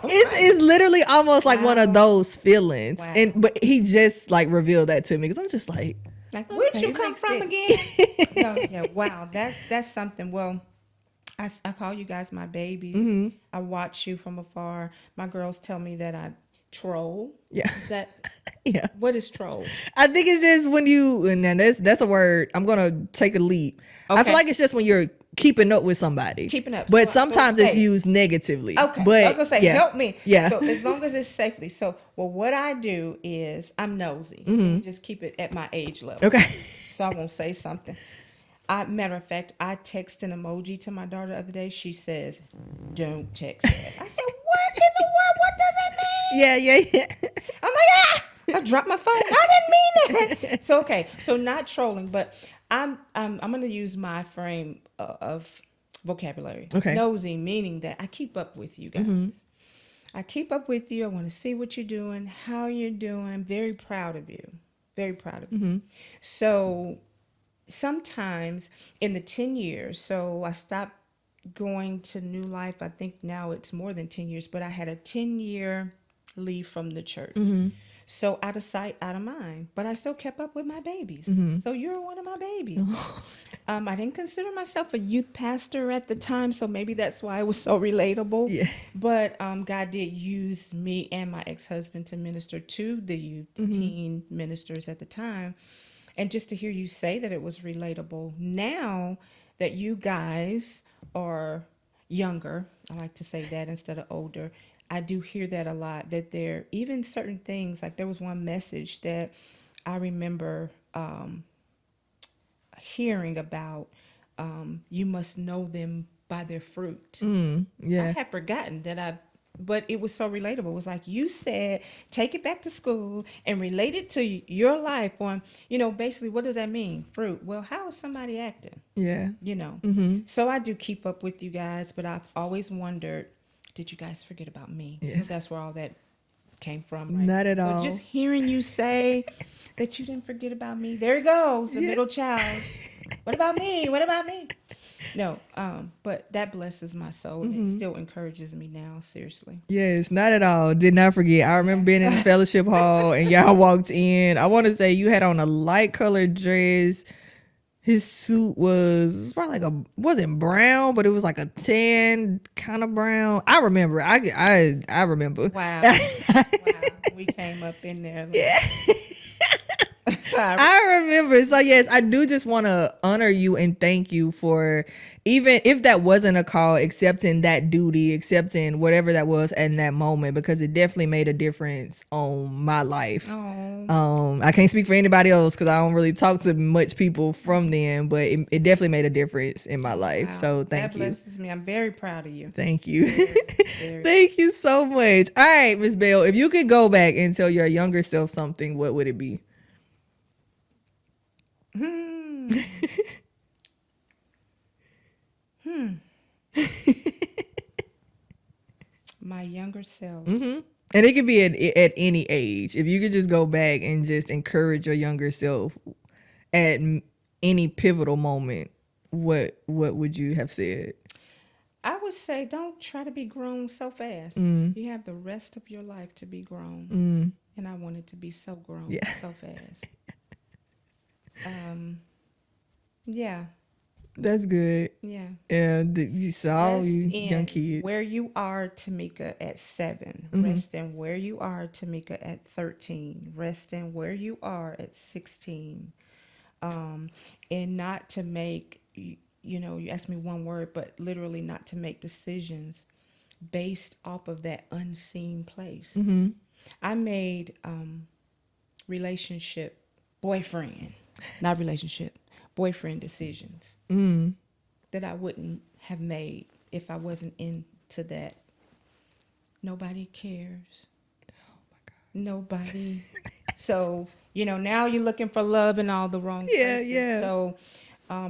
It's literally almost like one of those feelings. Wow. But he just like revealed that to me, because I'm just like where'd you come from again? No, yeah, wow, that's something. Well, I call you guys my babies. I watch you from afar. My girls tell me that I troll. Yeah. Is that yeah. What is troll? I think it's just when you, and then that's a word. I'm gonna take a leap. Okay. I feel like it's just when you're keeping up with somebody. Keeping up. But sometimes it's used negatively. Okay. But I was gonna say, help me. Yeah. So as long as it's safely. So what I do is I'm nosy. Just keep it at my age level. Okay. So I won't say something. Matter of fact, I text an emoji to my daughter the other day. She says, "Don't text that." I said, "What in the world? What does it mean?" Yeah. I'm like, I dropped my phone. I didn't mean that. So okay, so not trolling, but I'm gonna use my frame of vocabulary. Okay. Nosy, meaning that I keep up with you guys. I keep up with you. I want to see what you're doing, how you're doing. Very proud of you. Very proud of you. So sometimes in the 10 years, so I stopped going to New Life. I think now it's more than 10 years, but I had a 10-year leave from the church. So out of sight, out of mind. But I still kept up with my babies. So you're one of my babies. I didn't consider myself a youth pastor at the time, so maybe that's why it was so relatable. Yeah. But God did use me and my ex-husband to minister to the youth, teen ministers at the time. And just to hear you say that it was relatable, now that you guys are younger, I like to say that instead of older, I do hear that a lot, that there, even certain things, like there was one message that I remember hearing about, you must know them by their fruit. Yeah. I had forgotten that but it was so relatable. It was like you said, take it back to school and relate it to your life on, basically, what does that mean? Fruit. Well, how is somebody acting? Yeah. So I do keep up with you guys, but I've always wondered, did you guys forget about me? Yeah. So that's where all that came from, right? Not at all. So just hearing you say that you didn't forget about me, there it goes, the middle child. What about me? What about me? No, but that blesses my soul. And it still encourages me now, seriously. Yes, not at all. Did not forget. I remember being in the fellowship hall and y'all walked in. I want to say you had on a light colored dress. His suit was probably like wasn't brown, but it was like a tan kind of brown. I remember. I remember. Wow. Wow. We came up in there. Like, yeah. I remember. So yes, I do just want to honor you and thank you for, even if that wasn't a call, accepting that duty, accepting whatever that was in that moment, because it definitely made a difference on my life. I can't speak for anybody else because I don't really talk to much people from them, but it definitely made a difference in my life. Wow. So thank you. That blesses me. I'm very proud of you. Thank you. Very. Thank you so much. All right, Miss Bell, if you could go back and tell your younger self something, what would it be? My younger self. And it could be at any age. If you could just go back and just encourage your younger self at any pivotal moment, what would you have said? I would say don't try to be grown so fast. You have the rest of your life to be grown. And I wanted to be so grown so fast. Yeah. That's good. Yeah. You saw you young kids. Where you are, Tomeka, at 7. Rest in where you are, Tomeka, at 13. Rest in where you are at 16. And not to make, you asked me one word, but literally not to make decisions based off of that unseen place. I made boyfriend decisions that I wouldn't have made if I wasn't into that. Nobody cares. Oh my God. Nobody. So, now you're looking for love in all the wrong places. Yeah. So,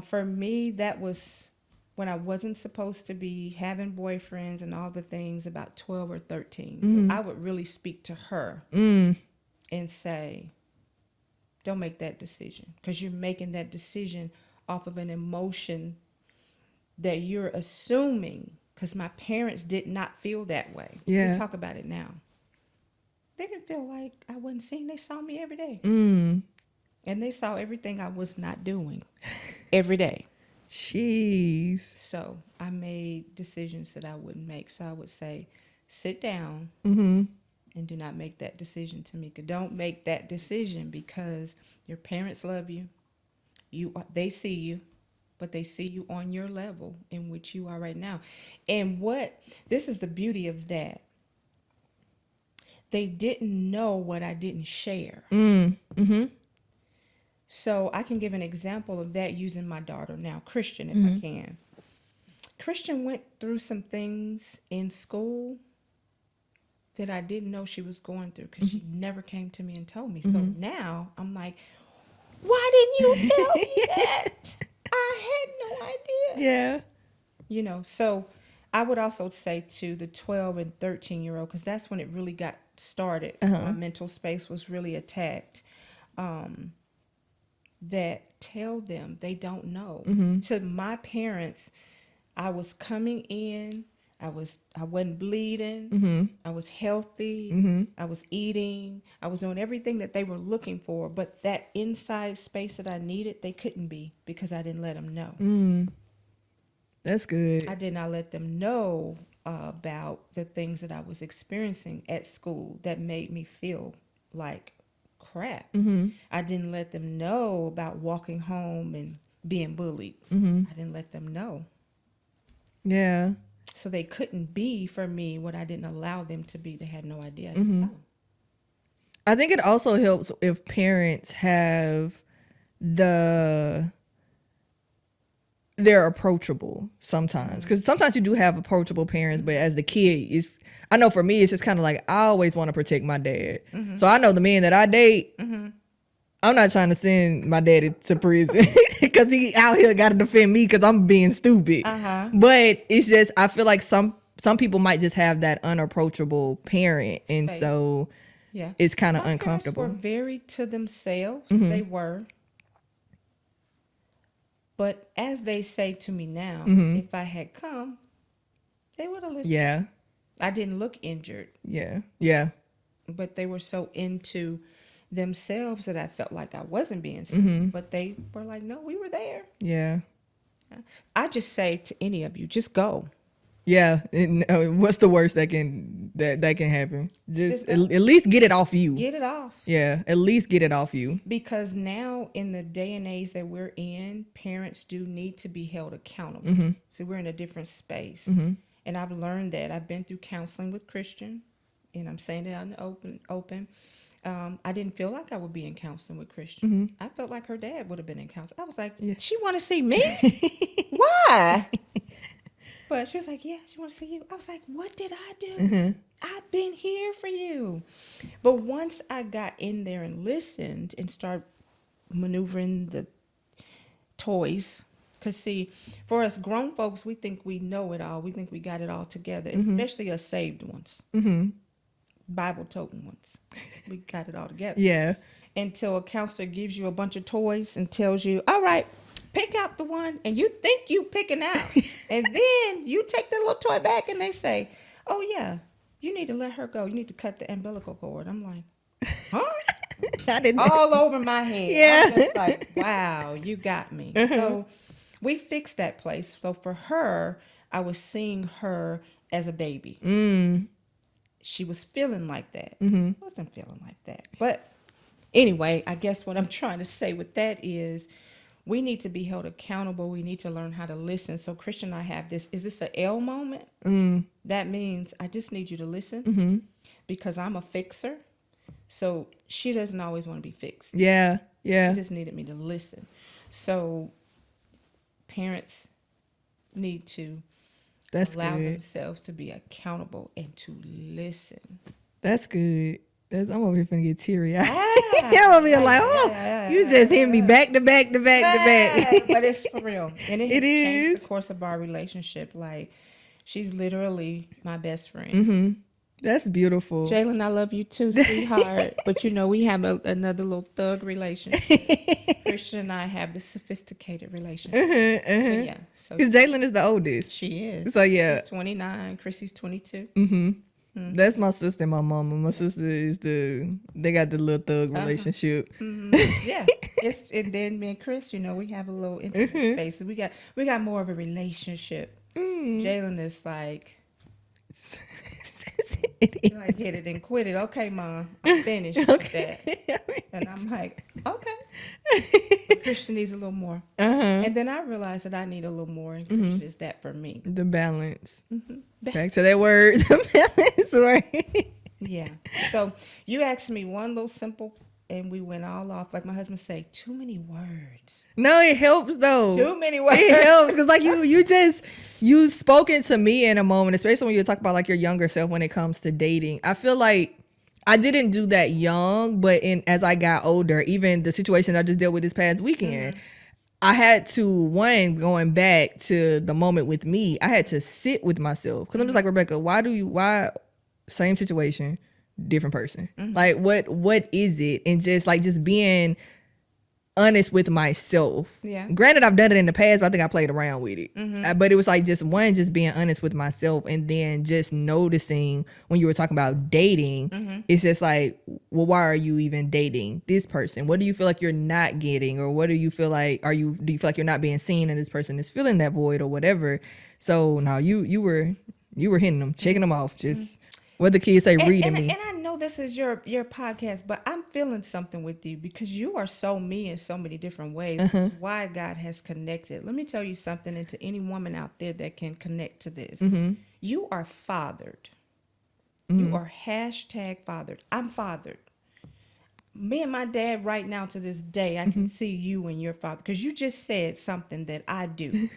for me, that was when I wasn't supposed to be having boyfriends and all the things, about 12 or 13. So I would really speak to her and say, don't make that decision, because you're making that decision off of an emotion that you're assuming, because my parents did not feel that way. Yeah. We talk about it now. They didn't feel like I wasn't seen. They saw me every day. And they saw everything I was not doing every day. Jeez. So I made decisions that I wouldn't make. So I would say, sit down and do not make that decision, Tomeka. Don't make that decision, because your parents love you. They see you, but they see you on your level in which you are right now. And this is the beauty of that. They didn't know what I didn't share. So I can give an example of that using my daughter now, Christian, if I can. Christian went through some things in school that I didn't know she was going through, because she never came to me and told me. So now I'm like, why didn't you tell me that? I had no idea. Yeah. So I would also say to the 12 and 13-year-old, because that's when it really got started. My mental space was really attacked. That tell them they don't know. To my parents, I was coming in. I wasn't bleeding. I was healthy. I was eating. I was doing everything that they were looking for. But that inside space that I needed, they couldn't be, because I didn't let them know. That's good. I did not let them know about the things that I was experiencing at school that made me feel like crap. I didn't let them know about walking home and being bullied. I didn't let them know. Yeah. So they couldn't be for me what I didn't allow them to be. They had no idea. I didn't tell them. I think it also helps if parents have they're approachable sometimes, because sometimes you do have approachable parents, but as the kid, I know for me, it's just kind of like, I always want to protect my dad. So I know the men that I date, I'm not trying to send my daddy to prison because he out here got to defend me because I'm being stupid. But it's just, I feel like some people might just have that unapproachable parent, and so it's kind of uncomfortable. Parents were very to themselves. They were. But as they say to me now, if I had come, they would have listened. Yeah. I didn't look injured. Yeah. Yeah. But they were so into themselves that I felt like I wasn't being seen. But they were like, no, we were there. Yeah. I just say to any of you, just go. Yeah. What's the worst that can happen? Just at least get it off you. Get it off. Yeah. At least get it off you. Because now in the day and age that we're in, parents do need to be held accountable. So we're in a different space. And I've learned that. I've been through counseling with Christian, and I'm saying it out in the open. I didn't feel like I would be in counseling with Christian. I felt like her dad would have been in counseling. I was like, she want to see me? Why? But she was like, yeah, she want to see you. I was like, what did I do? I've been here for you. But once I got in there and listened and started maneuvering the toys, because see, for us grown folks, we think we know it all. We think we got it all together, especially us saved ones. Bible toting ones. We got it all together. Yeah. Until a counselor gives you a bunch of toys and tells you, all right, pick out the one, and you think you picking out. And then you take the little toy back and they say, oh yeah, you need to let her go. You need to cut the umbilical cord. I'm like, huh? I didn't all over my head. Yeah. I'm just like, wow, you got me. So we fixed that place. So for her, I was seeing her as a baby. She was feeling like that. Wasn't feeling like that. But anyway, I guess what I'm trying to say with that is we need to be held accountable. We need to learn how to listen. So Christian and I have this. Is this an L moment? That means I just need you to listen because I'm a fixer. So she doesn't always want to be fixed. Yeah. Yeah. She just needed me to listen. So parents need to allow themselves to be accountable and to listen. That's good. I'm over here finna get teary. I'm over here like, you just hit me back to back to back to back. But it's for real. And it is changed the course of our relationship. Like, she's literally my best friend. That's beautiful. Jalen, I love you too, sweetheart. But you know, we have another little thug relationship. Christian and I have this sophisticated relationship. Yeah. So because Jalen is the oldest. She is. So yeah. She's 29. Chrissy's 22. That's my sister and my mama. My sister is they got the little thug relationship. Yeah. And then me and Chris, you know, we have a little intimate space. We got more of a relationship. Jalen is like like hit it and quit it. Okay, Mom, I'm finished with that. And I'm like, okay. But Christian needs a little more. And then I realized that I need a little more, and Christian is that for me. The balance. Back to that word, the balance word. Yeah. So you asked me one little simple, and we went all off. Like my husband say, too many words. No, it helps though. Too many words. It helps because like you spoken to me in a moment, especially when you talk about like your younger self when it comes to dating. I feel like I didn't do that young, but as I got older, even the situation I just dealt with this past weekend, I had to, going back to the moment with me, I had to sit with myself because I'm just like, Rebecca, why same situation, different person? Like what is it? And just being honest with myself. Yeah. Granted, I've done it in the past, but I think I played around with it. But it was like just being honest with myself, and then just noticing when you were talking about dating, it's just like, well, why are you even dating this person? What do you feel like you're not getting, or what do you feel like do you feel like you're not being seen, and this person is filling that void or whatever? So no, you were hitting them, checking them off, just. What the kids say, reading me. And I know this is your podcast, but I'm feeling something with you because you are so me in so many different ways. This is why God has connected. Let me tell you something, and to any woman out there that can connect to this. You are fathered. You are #fathered. I'm fathered. Me and my dad right now to this day, I can see you and your father because you just said something that I do.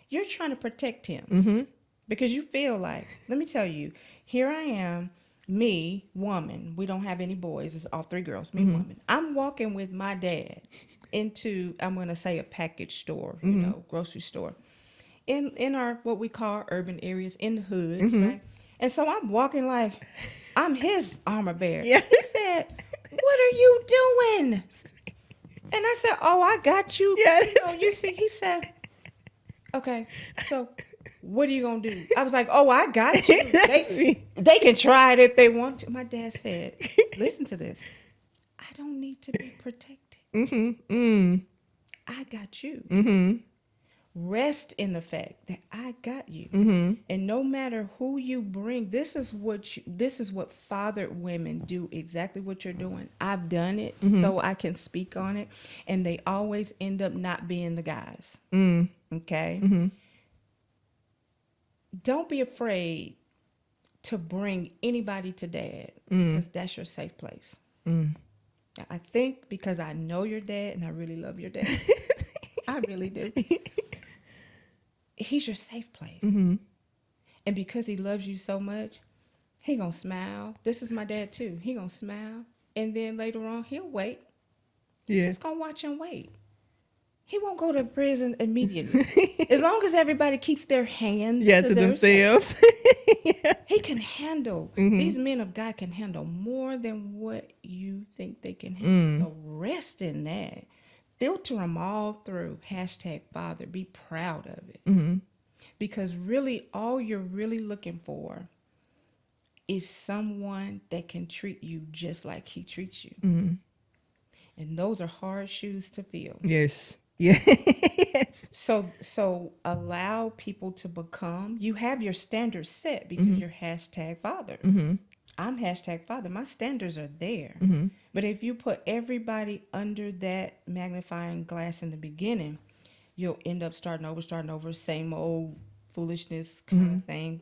You're trying to protect him because you feel like, let me tell you, here I am, me, woman. We don't have any boys. It's all 3 girls, me, woman. I'm walking with my dad into, I'm going to say a package store, you know, grocery store. In our, what we call urban areas, in the hood, right? And so I'm walking like I'm his armor bearer. Yeah. He said, what are you doing? And I said, oh, I got you. Yeah. You know, you see, he said, Okay, so what are you gonna do? I was like, oh, I got you. They can try it if they want to. My dad said, listen to this. I don't need to be protected. I got you. Rest in the fact that I got you. And no matter who you bring, this is what fathered women do, exactly what you're doing. I've done it, so I can speak on it, and they always end up not being the guys. Okay? Don't be afraid to bring anybody to dad, because that's your safe place. Now, I think because I know your dad and I really love your dad. I really do. He's your safe place. And because he loves you so much, he gonna smile. This is my dad too. He gonna smile. And then later on, he'll wait. He's just gonna watch him wait. He won't go to prison immediately. As long as everybody keeps their hands to themselves. He can handle, these men of God can handle more than what you think they can handle. So rest in that. Filter them all through. #father. Be proud of it. Because really, all you're really looking for is someone that can treat you just like he treats you. And those are hard shoes to fill. Yes. Yes. So allow people to become, you have your standards set because you're #father. I'm #father. My standards are there. But if you put everybody under that magnifying glass in the beginning, you'll end up starting over, same old foolishness kind of thing.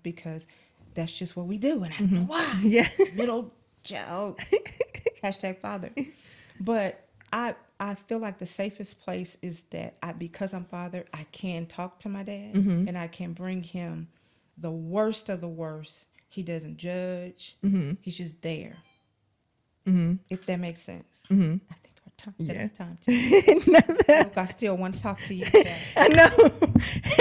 Because that's just what we do. And I don't know why. Middle child, #father. But I feel like the safest place is that because I'm father, I can talk to my dad and I can bring him the worst of the worst. He doesn't judge. He's just there. If that makes sense. I think our time to I still want to talk to you. I know.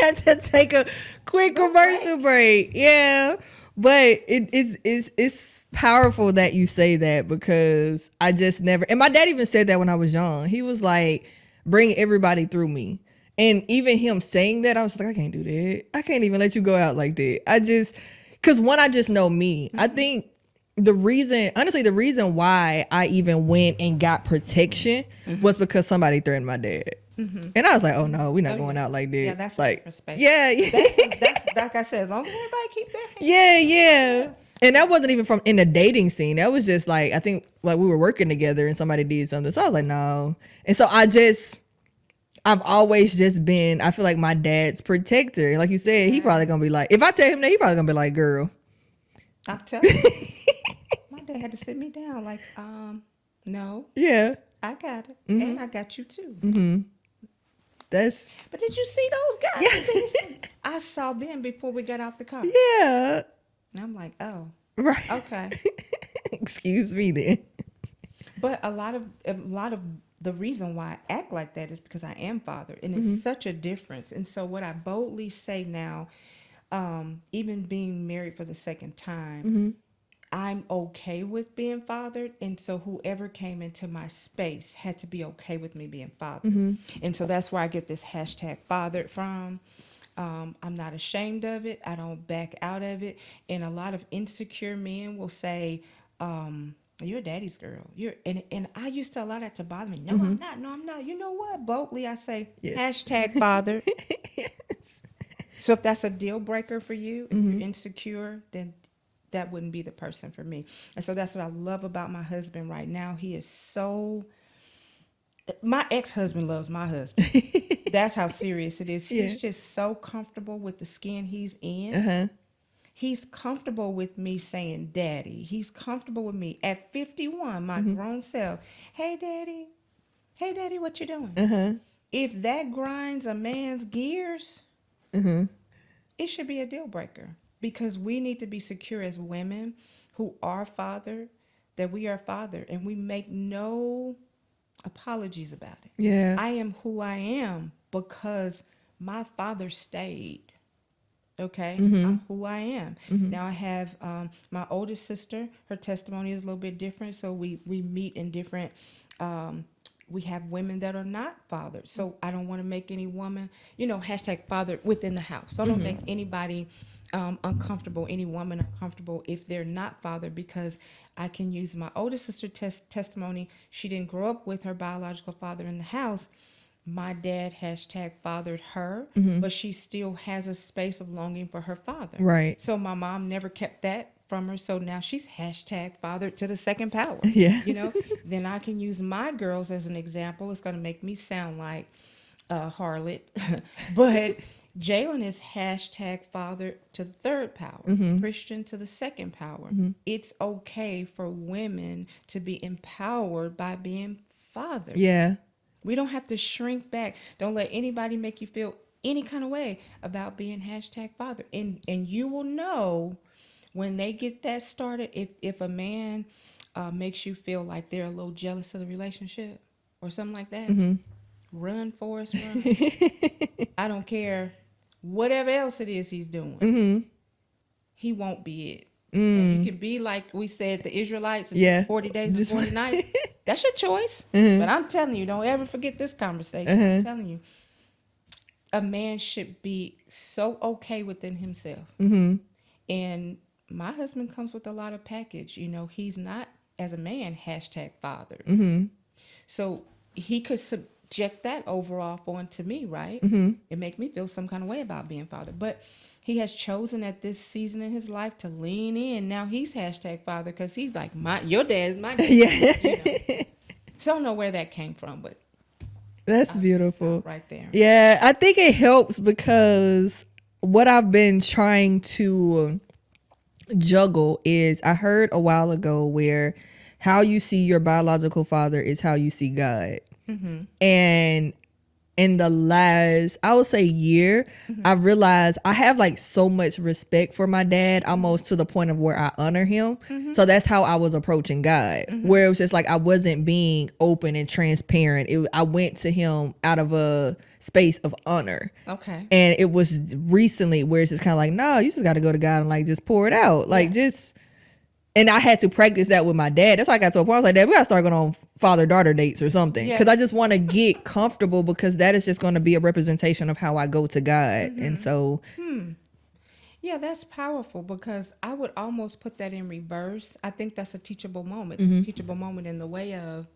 Had to take a quick commercial break. Yeah. But it's powerful that you say that, because I just never, and my dad even said that when I was young. He was like, bring everybody through me. And even him saying that, I was like, I can't do that. I can't even let you go out like that. Because I just know me. I think the reason why I even went and got protection was because somebody threatened my dad. And I was like, oh no, we're not going out like that. Yeah, that's like respect. Yeah. That's like I said, as long as everybody keep their hands. Yeah. And that wasn't even from in the dating scene. That was just like, I think like we were working together and somebody did something. So I was like, no. And so I've always just been, I feel like my dad's protector. Like you said, he probably gonna be like, if I tell him that, he probably gonna be like, girl. I'm telling you. My dad had to sit me down like, no. Yeah. I got it. And I got you too. But did you see those guys? Yeah. I saw them before we got out the car. Yeah. And I'm like, oh. Right. Okay. Excuse me then. But a lot of the reason why I act like that is because I am father, and it's such a difference. And so what I boldly say now, even being married for the second time, I'm okay with being fathered. And so whoever came into my space had to be okay with me being fathered. And so that's where I get this #fathered from. I'm not ashamed of it. I don't back out of it. And a lot of insecure men will say, you're a daddy's girl. And I used to allow that to bother me. No, I'm not. No, I'm not. You know what? Boldly I say, #fathered. Yes. So if that's a deal breaker for you, if you're insecure, then that wouldn't be the person for me. And so that's what I love about my husband right now. He is so, my ex-husband loves my husband. That's how serious it is. He's just so comfortable with the skin he's in. He's comfortable with me saying daddy. He's comfortable with me at 51, my grown self. Hey daddy, what you doing? If that grinds a man's gears, it should be a deal breaker. Because we need to be secure as women who are father, that we are father, and we make no apologies about it. Yeah. I am who I am because my father stayed. Okay? I'm who I am. Now I have my oldest sister. Her testimony is a little bit different, so we meet in different we have women that are not fathered. So I don't want to make any woman, hashtag father within the house. So I don't make anybody uncomfortable, any woman uncomfortable if they're not fathered, because I can use my older sister testimony. She didn't grow up with her biological father in the house. My dad hashtag fathered her, but she still has a space of longing for her father. Right. So my mom never kept that from her. So now she's hashtag fathered to the second power. Yeah. Then I can use my girls as an example. It's going to make me sound like a harlot, but Jalen is hashtag father to the third power, Christian to the second power. It's okay for women to be empowered by being fathered. Yeah. We don't have to shrink back. Don't let anybody make you feel any kind of way about being hashtag father. And you will know when they get that started, if a man makes you feel like they're a little jealous of the relationship or something like that, run, Forrest, run. I don't care whatever else it is he's doing. He won't be it. You can be like we said, the Israelites, 40 days and 40 nights. That's your choice. But I'm telling you, don't ever forget this conversation. I'm telling you, a man should be so okay within himself. And my husband comes with a lot of package. He's not, as a man, hashtag father. So he could subject that overall onto me, right? It make me feel some kind of way about being father. But he has chosen at this season in his life to lean in. Now he's hashtag father because he's like, your dad is my dad. Yeah. So I don't know where that came from, but that's beautiful. Right there. Yeah, I think it helps because what I've been trying to juggle is, I heard a while ago where how you see your biological father is how you see God. And in the last, I would say year, I realized I have like so much respect for my dad, almost to the point of where I honor him. So that's how I was approaching God, where it was just like I wasn't being open and transparent. I went to him out of a space of honor. Okay. And it was recently where it's just kind of like, no, you just got to go to God and like just pour it out. Like and I had to practice that with my dad. That's why I got to a point. I was like, Dad, we got to start going on father-daughter dates or something. Because I just want to get comfortable, because that is just going to be a representation of how I go to God. And so. Yeah, that's powerful, because I would almost put that in reverse. I think that's a teachable moment. A teachable moment in the way of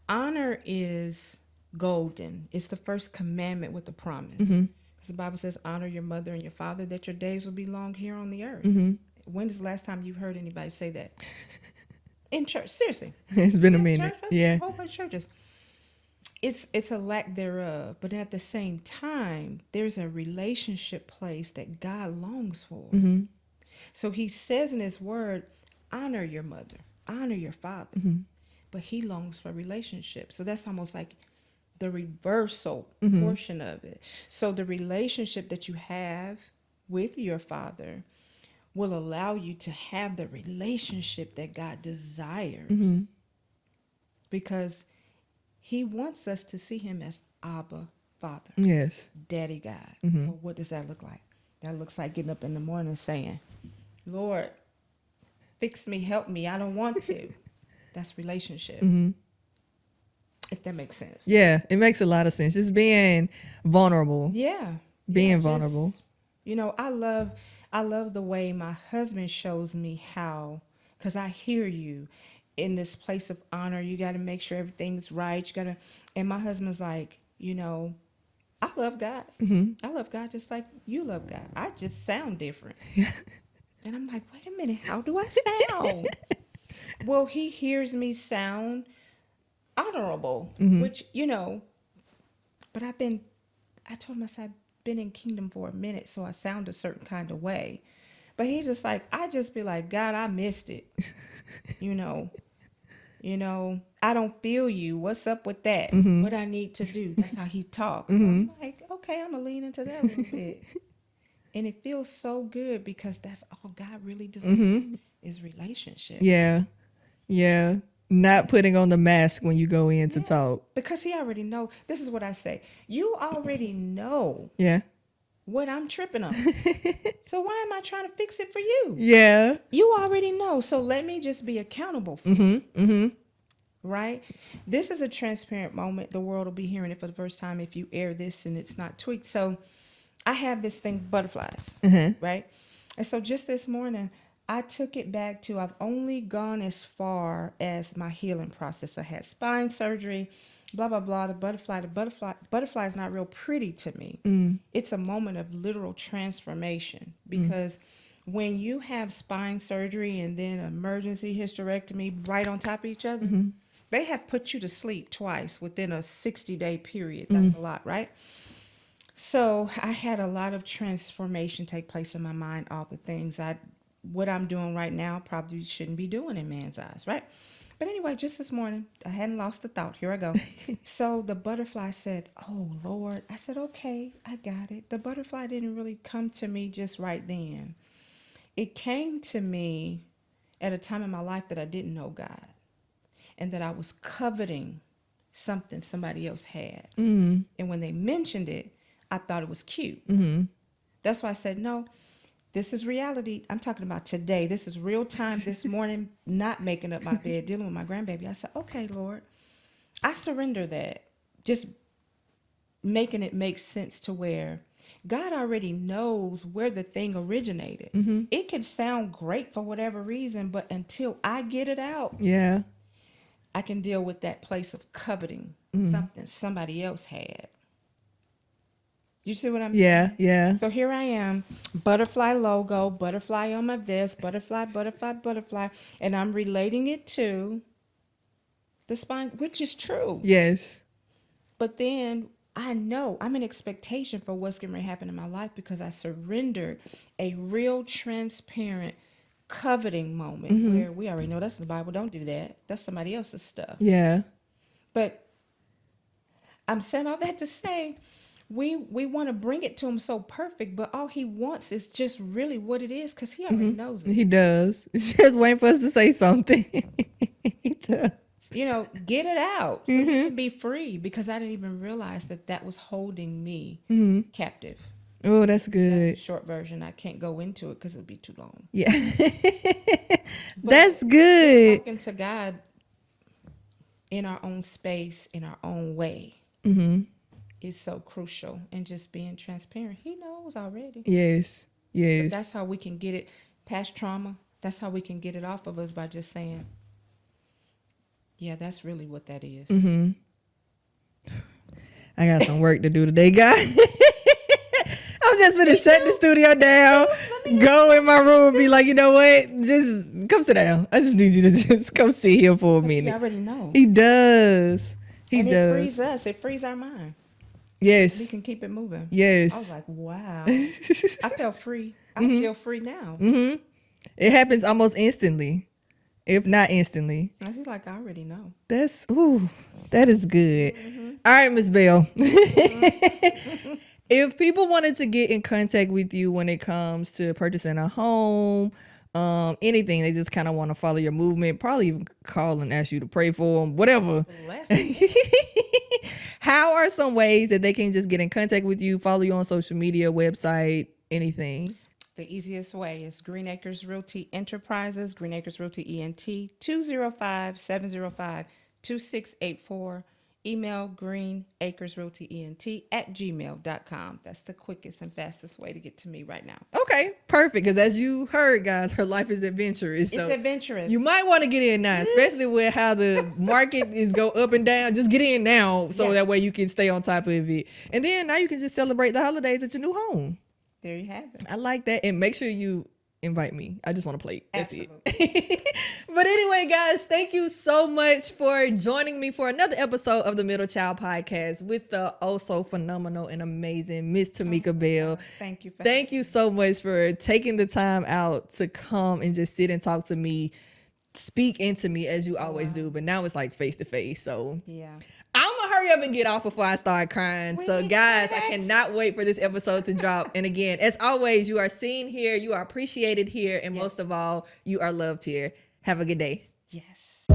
honor is golden. It's the first commandment with a promise. Because the Bible says, honor your mother and your father, that your days will be long here on the earth. When is the last time you've heard anybody say that? In church, seriously. It's been a minute. Church, yeah. A whole bunch of churches. It's a lack thereof. But at the same time, there's a relationship place that God longs for. So he says in his word, honor your mother, honor your father. But he longs for relationship. So that's almost like the reversal portion of it. So the relationship that you have with your father will allow you to have the relationship that God desires. Because he wants us to see him as Abba, Father. Yes. Daddy God. Well, what does that look like? That looks like getting up in the morning saying, Lord, fix me, help me. I don't want to. That's relationship. If that makes sense. Yeah, it makes a lot of sense. Just being vulnerable. Yeah. Being vulnerable. I love the way my husband shows me how, because I hear you in this place of honor. You got to make sure everything's right. And my husband's like, I love God. I love God just like you love God. I just sound different. And I'm like, wait a minute, how do I sound? Well, he hears me sound honorable, which, but I told him, I said, I've been in kingdom for a minute, so I sound a certain kind of way. But he's just like, I just be like, God, I missed it. I don't feel you. What's up with that? What I need to do? That's how he talks. So I'm like, okay, I'm going to lean into that a little bit. And it feels so good, because that's all God really desires is relationship. Yeah. Yeah. Not putting on the mask when you go in to talk. Because he already know. This is what I say. You already know. Yeah. What I'm tripping on. So why am I trying to fix it for you? Yeah. You already know. So let me just be accountable for you. right? This is a transparent moment. The world will be hearing it for the first time if you air this and it's not tweaked. So I have this thing, butterflies, right? And so just this morning, I took it back to, I've only gone as far as my healing process. I had spine surgery, blah, blah, blah. The butterfly is not real pretty to me. It's a moment of literal transformation because when you have spine surgery and then emergency hysterectomy right on top of each other, they have put you to sleep twice within a 60-day period. That's a lot, right? So I had a lot of transformation take place in my mind, all the things what I'm doing right now probably shouldn't be doing in man's eyes, right? But anyway, just this morning, I hadn't lost the thought. Here I go. So the butterfly said, "Oh, Lord." I said, "Okay, I got it." The butterfly didn't really come to me just right then. It came to me at a time in my life that I didn't know God and that I was coveting something somebody else had. And when they mentioned it, I thought it was cute. That's why I said, no, this is reality. I'm talking about today. This is real time this morning, not making up my bed, dealing with my grandbaby. I said, okay, Lord, I surrender that. Just making it make sense to where God already knows where the thing originated. It could sound great for whatever reason, but until I get it out, I can deal with that place of coveting something somebody else had. You see what I'm saying? Yeah. So here I am, butterfly logo, butterfly on my vest, butterfly, and I'm relating it to the spine, which is true. Yes. But then I know I'm in expectation for what's going to happen in my life because I surrendered a real transparent coveting moment where we already know that's in the Bible. Don't do that. That's somebody else's stuff. Yeah. But I'm saying all that to say, we want to bring it to him so perfect, but all he wants is just really what it is because he already knows it. He does. It's just waiting for us to say something. He does. Get it out so you can be free because I didn't even realize that was holding me captive. Oh, that's good. That's the short version. I can't go into it because it'd be too long. Yeah. That's good. Talking to God in our own space, in our own way. Is so crucial, and just being transparent. He knows already. Yes. But that's how we can get it past trauma. That's how we can get it off of us by just saying, yeah, that's really what that is. I got some work to do today, guys. I'm just gonna shut the studio down, go in my room, be like, you know what? Just come sit down. I just need you to just come sit here for a minute. I already know. He does. He does. It frees us. It frees our mind. Yes. We can keep it moving. Yes. I was like, wow. I felt free. I feel free now. It happens almost instantly, if not instantly. I was like, I already know. That is good. All right, Miss Bell. If people wanted to get in contact with you when it comes to purchasing a home, anything, they just kind of want to follow your movement, probably even call and ask you to pray for them, whatever. How are some ways that they can just get in contact with you, follow you on social media, website, anything? The easiest way is Green Acres Realty Enterprises, Green Acres Realty ENT, 205-705-2684. Email greenacresrealtyent@gmail.com. That's the quickest and fastest way to get to me right now. Okay, perfect. Because as you heard, guys, her life is adventurous. It's adventurous. You might want to get in now, especially with how the market is go up and down. Just get in now so that way you can stay on top of it. And then now you can just celebrate the holidays at your new home. There you have it. I like that. And make sure you invite me. I just want to play. That's Absolutely. it. But anyway, guys, thank you so much for joining me for another episode of the Middle Child Podcast with the also phenomenal and amazing Miss Tomeka Bell. Thank you. Thank you so much for taking the time out to come and just sit and talk to me, speak into me as you always do. But now it's like face to face. So yeah. I'm gonna hurry up and get off before I start crying. So guys, I cannot wait for this episode to drop. And again, as always, you are seen here, you are appreciated here, and most of all, you are loved here. Have a good day. Yes.